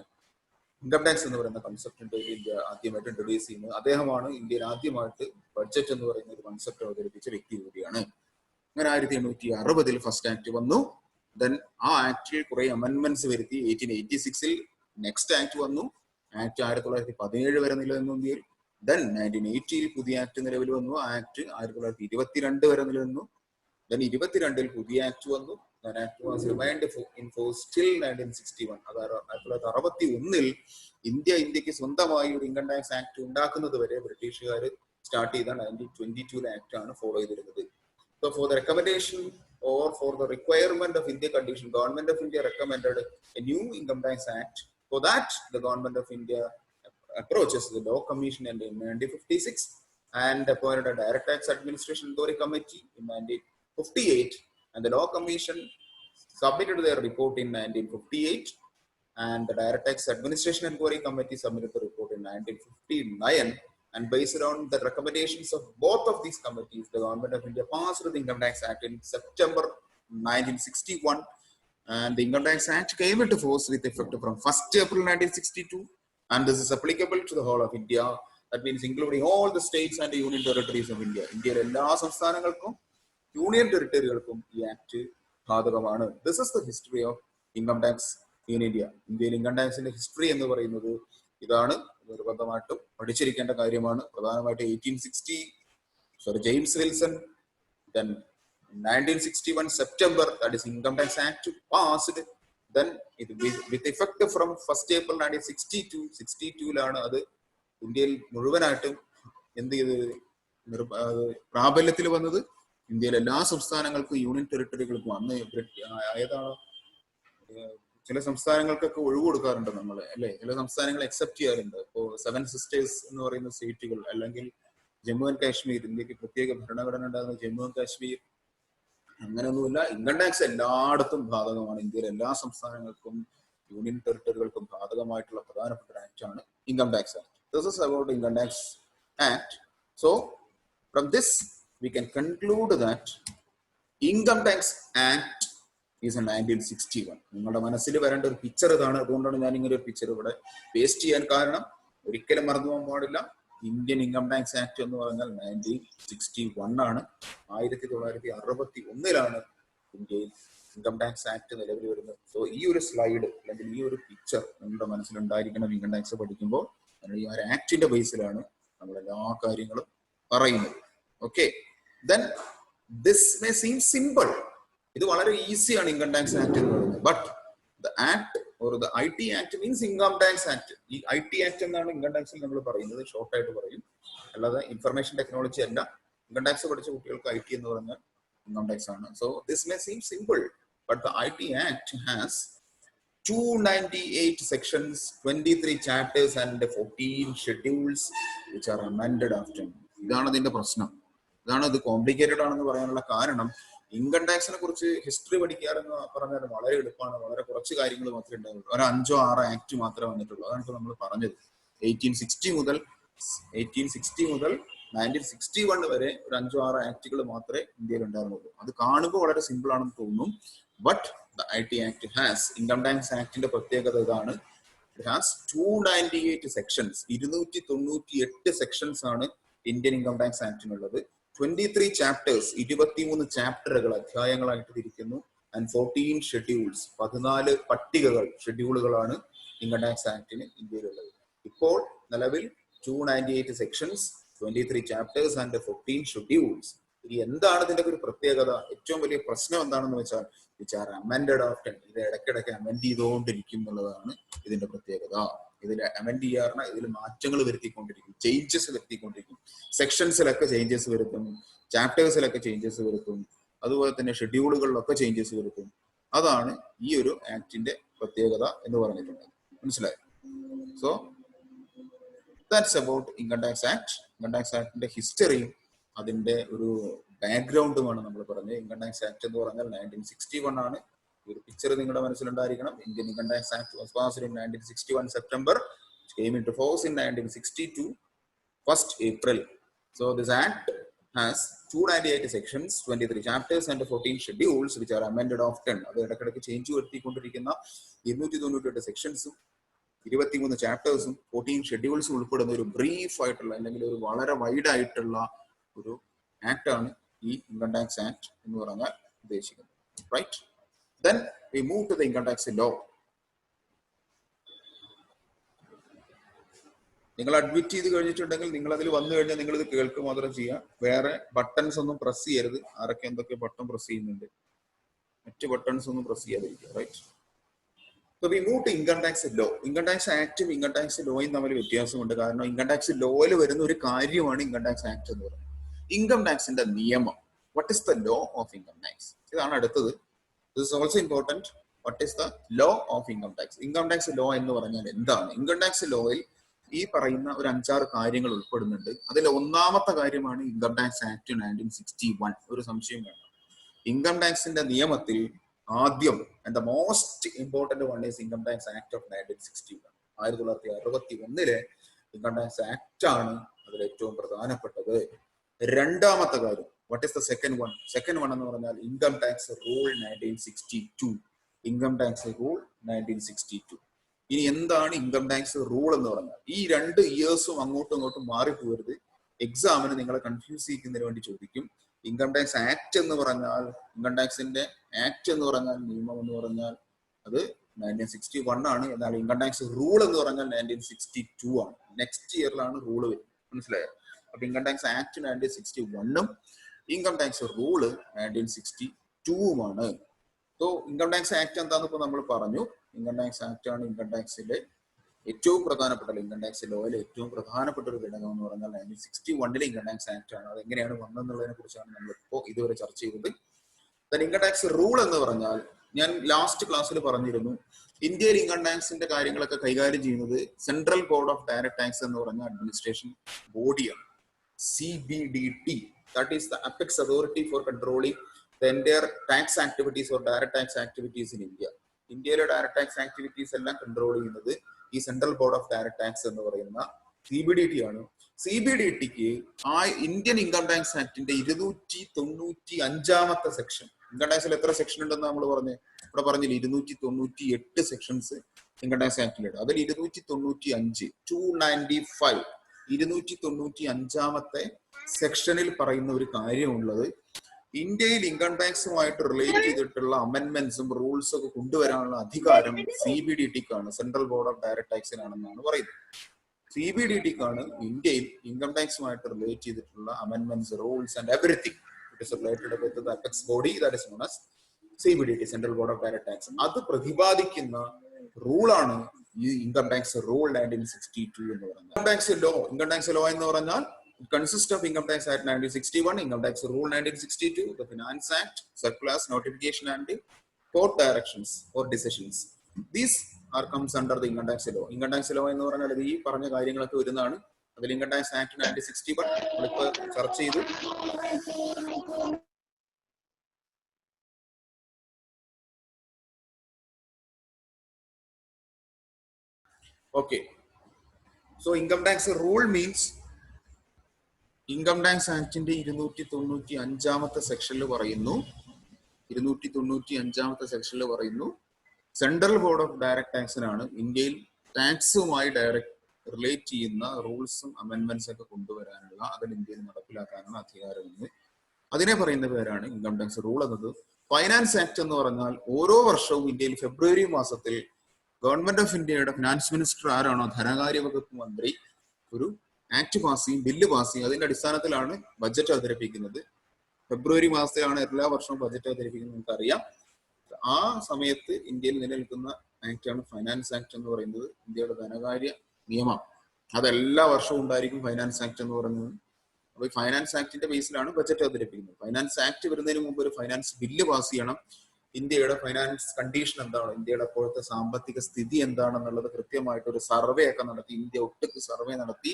ഇൻകം ടാക്സ് എന്ന് പറയുന്ന കൺസെപ്റ്റ് ഇന്ത്യ ആദ്യമായിട്ട് ഇൻട്രൊഡ്യൂസ് ചെയ്യുന്നത്. അദ്ദേഹമാണ് ഇന്ത്യയിൽ ആദ്യമായിട്ട് ബഡ്ജറ്റ് എന്ന് പറയുന്ന ഒരു കൺസെപ്റ്റ് അവതരിപ്പിച്ച വ്യക്തി കൂടിയാണ്. അങ്ങനെ 1860 ഫസ്റ്റ് ആക്ട് വന്നു. ദെൻ ആ ആക്ടിൽ കുറെ അമെന്റ്മെന്റ്സ് വരുത്തി. 1886 നെക്സ്റ്റ് ആക്ട് വന്നു. ആക്ട് 1917 വരെ നിലനിന്നു ഇന്ത്യയിൽ. ദെൻ 1980 പുതിയ ആക്ട് നിലവിൽ വന്നു. ആ ആക്ട് 1922 വരെ നിലനിന്നു. ദെൻ 22 പുതിയ ആക്ട് വന്നു. An act was remained in force till 1961. അത് 1961 ഇന്ത്യക്ക് സ്വന്തമായി ഒരു ഇൻകം ടാക്സ് ആക്ട് ഉണ്ടാക്കുന്നത് വരെ ബ്രിട്ടീഷുകാർ സ്റ്റാർട്ട് ചെയ്ത 1922 ആക്ട് ആണ് ഫോളോ ചെയ്തിരുന്നത്. So for the recommendation or for the requirement of India condition, Government of India recommended a new Income Tax Act. For that, the Government of India approaches the Law Commission in 1956 and appointed a Direct Tax Administration Inquiry Committee in 1958, and the Law Commission submitted their report in 1958, and the Direct Tax Administration Inquiry Committee submitted the report in 1959. And based on the recommendations of both of these committees, the Government of India passed the Income Tax Act in September 1961, and the Income Tax Act came into force with effect from 1st April 1962, and this is applicable to the whole of India. That means including all the states and the union territories of India. ഇന്ത്യയിലെ എല്ലാ സംസ്ഥാനങ്ങൾക്കും union ടെറിട്ടറികൾക്കും ഈ act ബാധകമാണ്. This is the history of income tax in India. ഇന്ത്യയിൽ income ടാക്സിന്റെ history എന്ന് പറയുന്നത് ഇതാണ്. നിർബന്ധമായിട്ടും പഠിച്ചിരിക്കേണ്ട കാര്യമാണ്. പ്രധാനമായിട്ട് James Wilson, then 1961 September, that is Income Tax Act passed. Then it with effect from 1st April 1962 അത് ഇന്ത്യയിൽ മുഴുവനായിട്ടും എന്ത് ചെയ്ത് പ്രാബല്യത്തിൽ വന്നത്. ഇന്ത്യയിലെ എല്ലാ സംസ്ഥാനങ്ങൾക്കും യൂണിയൻ ടെറിട്ടറികൾക്കും അന്ന് ഏതാണ് ചില സംസ്ഥാനങ്ങൾക്കൊക്കെ ഒഴിവ് കൊടുക്കാറുണ്ട് നമ്മൾ, അല്ലെ? ചില സംസ്ഥാനങ്ങൾ അക്സെപ്റ്റ് ചെയ്യാറുണ്ട്. ഇപ്പോ 7 സിസ്റ്റേഴ്സ് എന്ന് പറയുന്ന സ്റ്റേറ്റുകൾ, അല്ലെങ്കിൽ ജമ്മു ആൻഡ് കാശ്മീർ, ഇന്ത്യക്ക് പ്രത്യേക ഭരണഘടന ഉണ്ടാകുന്ന ജമ്മു ആൻഡ് കാശ്മീർ, അങ്ങനെയൊന്നുമില്ല. ഇൻകം ടാക്സ് എല്ലായിടത്തും ബാധകമാണ്. ഇന്ത്യയിലെ എല്ലാ സംസ്ഥാനങ്ങൾക്കും യൂണിയൻ ടെറിട്ടറികൾക്കും ബാധകമായിട്ടുള്ള പ്രധാനപ്പെട്ട ആക്ട് ആണ് income tax act. This is about Income Tax Act. So from this we can conclude that Income Tax Act is in 1961. നിങ്ങളുടെ മനസ്സിൽ വരേണ്ട ഒരു പിക്ചർ ഇതാണ്. അതുകൊണ്ടാണ് ഞാൻ ഇങ്ങനെ ഒരു പിക്ചർ ഇവിടെ പേസ്റ്റ് ചെയ്യാൻ കാരണം. ഒരിക്കലും മറന്നു പോകാൻ പാടില്ല. ഇന്ത്യൻ ഇൻകം ടാക്സ് ആക്ട് എന്ന് പറഞ്ഞാൽ 1961 ആണ്. 1961 ഇന്ത്യയിൽ ഇൻകം ടാക്സ് ആക്ട് നിലവിൽ വരുന്നത്. സോ ഈ ഒരു സ്ലൈഡ് അല്ലെങ്കിൽ ഈ ഒരു പിക്ചർ നിങ്ങളുടെ മനസ്സിലുണ്ടായിരിക്കണം ഇൻകം ടാക്സ് പഠിക്കുമ്പോൾ. ഈ ഒരു ആക്ടിന്റെ ബേസിലാണ് നമ്മൾ എല്ലാ കാര്യങ്ങളും പറയുന്നത്. Okay, then this may seam simple. ഇത് വളരെ ഈസിയാണ് ഇൻകം ടാക്സ് ആക്ട് എന്ന് പറയുന്നത്. But the act or the IT act means income tax act. ഈ IT ആക്ട് എന്നാണ് ഇൻകം ടാക്സിൽ നമ്മൾ പറയുന്നത്, ഷോർട്ടായിട്ട് പറയും. അല്ലാതെ ഇൻഫർമേഷൻ ടെക്നോളജി അല്ല. ഇൻകം ടാക്സ് പഠിച്ച കുട്ടികൾക്ക് IT എന്ന് പറഞ്ഞാൽ ഇൻകം ടാക്സ് ആണ്. So this may seam simple, but the IT act has 298 sections, 23 chapters and 14 schedules which are amended after. ഇതാണ് ഇതിന്റെ പ്രശ്നം. ഇതാണ് ഇത് കോംപ്ലിക്കേറ്റഡ് ആണെന്ന് പറയാനുള്ള കാരണം. ഇൻകം ടാക്സിനെ കുറിച്ച് ഹിസ്റ്ററി പഠിക്കാറെന്ന് പറഞ്ഞാൽ വളരെ എളുപ്പമാണ്. വളരെ കുറച്ച് കാര്യങ്ങൾ മാത്രമേ ഉണ്ടാവുള്ളൂ. ഒരു 5-6 ആക്ട് മാത്രമേ വന്നിട്ടുള്ളൂ. അതാണ് ഇപ്പോൾ നമ്മൾ പറഞ്ഞത്. 1860 മുതൽ 1961 വരെ ഒരു 5-6 ആക്ടുകൾ മാത്രമേ ഇന്ത്യയിൽ ഉണ്ടായിരുന്നുള്ളൂ. അത് കാണുമ്പോൾ വളരെ സിമ്പിൾ ആണെന്ന് തോന്നും. But the IT Act has, Income Tax Act ന്റെ പ്രത്യേകത ഇതാണ്. It has 298 sections. 298 sections ആണ് ഇന്ത്യൻ ഇൻകം ടാക്സ് ആക്ടിനുള്ളത്. 23 chapters, 23 ചാപ്റ്ററുകൾ, അധ്യായങ്ങളായിട്ട് തിരിക്കുന്നു. ആൻഡ് 14 schedules, 14 പട്ടികകൾ, ഷെഡ്യൂളുകളാണ് ഇൻകം ടാക്സ് ആക്ടിന് ഇന്ത്യയിലുള്ളത്. ഇപ്പോൾ നിലവിൽ 298 sections, 23 chapters and 14 schedules. ഇനി എന്താണ് ഇതിന്റെ ഒരു പ്രത്യേകത? ഏറ്റവും വലിയ പ്രശ്നം എന്താണെന്ന് വെച്ചാൽ which are amended often. ഇത് ഇടയ്ക്കിടയ്ക്ക് അമെൻഡ് ചെയ്തുകൊണ്ടിരിക്കും എന്നുള്ളതാണ് ഇതിന്റെ പ്രത്യേകത. ഇതിൽ അമെൻഡ് ചെയ്യാറുണ്ട്, ഇതിൽ മാറ്റങ്ങൾ വരുത്തിക്കൊണ്ടിരിക്കും, ചേഞ്ചസ് വരുത്തിക്കൊണ്ടിരിക്കും. സെക്ഷൻസിലൊക്കെ ചേഞ്ചസ് വരുത്തും, ചാപ്റ്റേഴ്സിലൊക്കെ ചേഞ്ചസ് വരുത്തും, അതുപോലെ തന്നെ ഷെഡ്യൂളുകളിലൊക്കെ ചേഞ്ചസ് വരുത്തും. അതാണ് ഈ ഒരു ആക്ടിന്റെ പ്രത്യേകത എന്ന് പറഞ്ഞിട്ടുണ്ട്. മനസ്സിലായോ? So that's about income tax act. Income tax ആക്ടിന്റെ ഹിസ്റ്ററിയും അതിന്റെ ഒരു ബാക്ക്ഗ്രൗണ്ടുമാണ് നമ്മൾ പറഞ്ഞത്. ഇൻകം ടാക്സ് ആക്ട് എന്ന് പറഞ്ഞാൽ 1961 ആണ്. ഒരു പിക്ചർ നിങ്ങളുടെ മനസ്സിലുണ്ടായിരിക്കണം. Indian income tax act was passed in 1961 September. It came into force in 1962 1st April. So this act has 298 sections, 23 chapters and 14 schedules which are amended often. അത് ഇടയ്ക്കിടയ്ക്ക് change വരുത്തിക്കൊണ്ടിരിക്കുന്ന 298 സെക്ഷൻസും 23 ചാപ്റ്റേഴ്സും 14 ഷെഡ്യൂൾസും ഉൾപ്പെടുന്ന ഒരു ബ്രീഫ് ആയിട്ടുള്ള അല്ലെങ്കിൽ ഒരു വളരെ വൈഡ് ആയിട്ടുള്ള ഒരു ആക്ട് ആണ് ഈ ഇൻകം ടാക്സ് ആക്ട് എന്ന് പറഞ്ഞാൽ ഉദ്ദേശിക്കുന്നത്. Right, then we move to the income tax law. നിങ്ങൾ അഡ്മിറ്റ് ചെയ്ത് കഴിഞ്ഞിട്ടുണ്ടെങ്കിൽ നിങ്ങൾ അതിൽ വന്നു കഴിഞ്ഞാൽ നിങ്ങൾ ഇത് കേൾക്കുക മാത്രം ചെയ്യാം. വേറെ ബട്ടൺസ് ഒന്നും പ്രസ് ചെയ്യരുത്. ആരൊക്കെ എന്തൊക്കെ ബട്ടൺ പ്രസ് ചെയ്യുന്നുണ്ട്? മറ്റ് ബട്ടൺസ് ഒന്നും പ്രസ് ചെയ്യാതിരിക്കുക. Right. So we move to income tax law. Income tax ആക്ടും ഇൻകം ടാക്സ് ലോയും തമ്മിൽ വ്യത്യാസമുണ്ട്. കാരണം ഇൻകം ടാക്സ് ലോയിൽ വരുന്ന ഒരു കാര്യമാണ് ഇൻകം ടാക്സ് ആക്ട് എന്ന് പറയുന്നത്. ഇൻകം ടാക്സിന്റെ നിയമം, what is the law of income tax, ഇതാണ് അടുത്തത്. This is also important. What is the law of income tax? Income tax law എന്ന് പറഞ്ഞാൽ എന്താണ്? ഇൻകം ടാക്സ് ലോയിൽ ഈ പറയുന്ന ഒരു 5-6 കാര്യങ്ങൾ ഉൾപ്പെടുന്നുണ്ട്. അതിൽ ഒന്നാമത്തെ കാര്യമാണ് ഇൻകം ടാക്സ് ആക്ട് 1961. ഒരു സംശയം വേണ്ട. ഇൻകം ടാക്സിന്റെ നിയമത്തിൽ ആദ്യം and the most important one is income tax act of 1961. 1961 income tax act ആണ് അതിൽ ഏറ്റവും പ്രധാനപ്പെട്ടത്. രണ്ടാമത്തെ കാര്യം, what is the second one? Second one എന്ന് പറഞ്ഞാൽ income tax rule 1962. Income tax rule 1962. ഇനി എന്താണ് ഇൻകം ടാക്സ് റൂൾ എന്ന് പറഞ്ഞാൽ? ഈ 2 ഇയേഴ്സും അങ്ങോട്ടും ഇങ്ങോട്ടും മാറിപ്പോകരുത്. എക്സാമിന് നിങ്ങളെ കൺഫ്യൂസ് ചെയ്യുന്നതിന് വേണ്ടി ചോദിക്കും. ഇൻകം ടാക്സ് ആക്ട് എന്ന് പറഞ്ഞാൽ, ഇൻകം ടാക്സിന്റെ ആക്ട് എന്ന് പറഞ്ഞാൽ, നിയമം എന്ന് പറഞ്ഞാൽ അത് 1961 ആണ്. എന്നാൽ ഇൻകം ടാക്സ് റൂൾ എന്ന് പറഞ്ഞാൽ 1962 ആണ്. നെക്സ്റ്റ് ഇയറിലാണ് റൂള് വരുന്നത്. മനസ്സിലായോ? അപ്പൊ income tax act 1961 income tax rule 1962 so income tax act എന്താന്ന് ഇപ്പൊ നമ്മൾ പറഞ്ഞു. ഇൻകം ടാക്സ് ആക്ട് ആണ് ഇൻകം ടാക്സിലെ ഏറ്റവും പ്രധാനപ്പെട്ട, ഇൻകം ടാക്സ് ലോയിലെ ഏറ്റവും പ്രധാനപ്പെട്ട ഒരു ഘടകം എന്ന് പറഞ്ഞാൽ 1961 ഇൻകം ടാക്സ് ആക്ട് ആണ്. അത് എങ്ങനെയാണ് വന്നതെന്നുള്ളതിനെ കുറിച്ചാണ് നമ്മൾ ഇപ്പോൾ ഇതുവരെ ചർച്ച ചെയ്തത്. ഇൻകം ടാക്സ് റൂൾ എന്ന് പറഞ്ഞാൽ, ഞാൻ ലാസ്റ്റ് ക്ലാസ്സിൽ പറഞ്ഞിരുന്നു, ഇന്ത്യയിൽ ഇൻകം ടാക്സിന്റെ കാര്യങ്ങളൊക്കെ കൈകാര്യം ചെയ്യുന്നത് central board of direct tax എന്ന് പറഞ്ഞ അഡ്മിനിസ്ട്രേഷൻ ബോഡിയാണ്. CBDT, that is the apex authority for controlling the entire tax activities or direct tax activities in India. ഇന്ത്യയിലെ ഡയറക്ട് ടാക്സ് ആക്ടിവിറ്റീസ് എല്ലാം കൺട്രോൾ ചെയ്യുന്നത് ഈ central board of direct tax എന്ന് പറയുന്ന CBDT ആണ്. CBDTക്ക് ആ ഇന്ത്യൻ ഇൻകം ടാക്സ് ആക്ടിന്റെ 295 സെക്ഷൻ, ഇൻകം ടാക്സിൽ എത്ര സെക്ഷൻ ഉണ്ടെന്ന് നമ്മൾ പറഞ്ഞു, ഇവിടെ പറഞ്ഞില്ല, 298 സെക്ഷൻസ് ഇൻകം ടാക്സ് ആക്ടിലുണ്ട്. അതിൽ 295 295 സെക്ഷനിൽ പറയുന്ന ഒരു കാര്യമുള്ളത്, ഇന്ത്യയിൽ ഇൻകം ടാക്സുമായിട്ട് റിലേറ്റ് ചെയ്തിട്ടുള്ള അമെന്റ്മെന്റ്സും റൂൾസും ഒക്കെ കൊണ്ടുവരാനുള്ള അധികാരം CBDTക്കാണ്, സെൻട്രൽ ബോർഡ് ഓഫ് ഡയറക്ട് ടാക്സിനാണെന്നാണ് പറയുന്നത്. CBDTക്കാണ് ഇന്ത്യയിൽ ഇൻകം ടാക്സുമായിട്ട് റിലേറ്റ് ചെയ്തിട്ടുള്ള amendments, rules and everything it is related with the apex body that is known as CBDT, central board of direct tax. അത് പ്രതിപാദിക്കുന്ന റൂളാണ് ഈ ഇൻകം ടാക്സ് റൂൾ 1962 എന്ന് പറയുന്നത്. ഇൻകം ടാക്സ് ലോ എന്ന് പറഞ്ഞാൽ it consists of Income Tax Act 1961, Income Tax Rule 1962, the Finance Act, Circulars, Notification and Court Directions or Decisions. These are comes under the Income Tax Law. Income Tax Law എന്ന് പറഞ്ഞാൽ ഈ പറഞ്ഞ കാര്യങ്ങളൊക്കെ വരുന്നതാണ്. അതിൽ Income Tax Act 1961 നമ്മളിപ്പോൾ ചർച്ച ചെയ്തു. Okay. So Income Tax Rule means income tax ആക്ടിന്റെ 295 സെക്ഷനിൽ പറയുന്നു, 295 സെക്ഷനിൽ പറയുന്നു, സെൻട്രൽ ബോർഡ് ഓഫ് ഡയറക്ട് ടാക്സിനാണ് ഇന്ത്യയിൽ ടാക്സുമായി ഡയറക്ട് റിലേറ്റ് ചെയ്യുന്ന റൂൾസും അമെന്റ്മെന്റ്സ് ഒക്കെ കൊണ്ടുവരാനുള്ള, അതിൽ ഇന്ത്യയിൽ നടപ്പിലാക്കാനുള്ള അധികാരമെന്ന്. അതിനെ പറയുന്ന പേരാണ് ഇൻകം ടാക്സ് റൂൾ എന്നത്. ഫൈനാൻസ് ആക്ട് എന്ന് പറഞ്ഞാൽ ഓരോ വർഷവും ഇന്ത്യയിൽ ഫെബ്രുവരി മാസത്തിൽ ഗവൺമെന്റ് ഓഫ് ഇന്ത്യയുടെ ഫിനാൻസ് മിനിസ്റ്റർ ആരാണോ, ധനകാര്യ വകുപ്പ് മന്ത്രി, ഒരു ആക്ട് പാസ് ചെയ്യും, ബില്ല് പാസ് ചെയ്യും. അതിന്റെ അടിസ്ഥാനത്തിലാണ് ബഡ്ജറ്റ് അവതരിപ്പിക്കുന്നത്. ഫെബ്രുവരി മാസത്തിലാണ് എല്ലാ വർഷവും ബഡ്ജറ്റ് അവതരിപ്പിക്കുന്നത്, നമുക്കറിയാം. ആ സമയത്ത് ഇന്ത്യയിൽ നിലനിൽക്കുന്ന ആക്ടാണ് ഫൈനാൻസ് ആക്ട് എന്ന് പറയുന്നത്, ഇന്ത്യയുടെ ധനകാര്യ നിയമം. അതെല്ലാ വർഷവും ഉണ്ടായിരിക്കും ഫൈനാൻസ് ആക്ട് എന്ന് പറയുന്നത്. അപ്പൊ ഈ ഫൈനാൻസ് ആക്ടിന്റെ ബേസിലാണ് ബഡ്ജറ്റ് അവതരിപ്പിക്കുന്നത്. ഫൈനാൻസ് ആക്ട് വരുന്നതിന് മുമ്പ് ഒരു ഫൈനാൻസ് ബില്ല് പാസ് ചെയ്യണം. ഇന്ത്യയുടെ ഫൈനാൻസ് കണ്ടീഷൻ എന്താണ്, ഇന്ത്യയുടെ അപ്പോഴത്തെ സാമ്പത്തിക സ്ഥിതി എന്താണെന്നുള്ളത് കൃത്യമായിട്ട് ഒരു സർവേ ഒക്കെ നടത്തി, ഇന്ത്യ ഒട്ടുക്ക് സർവേ നടത്തി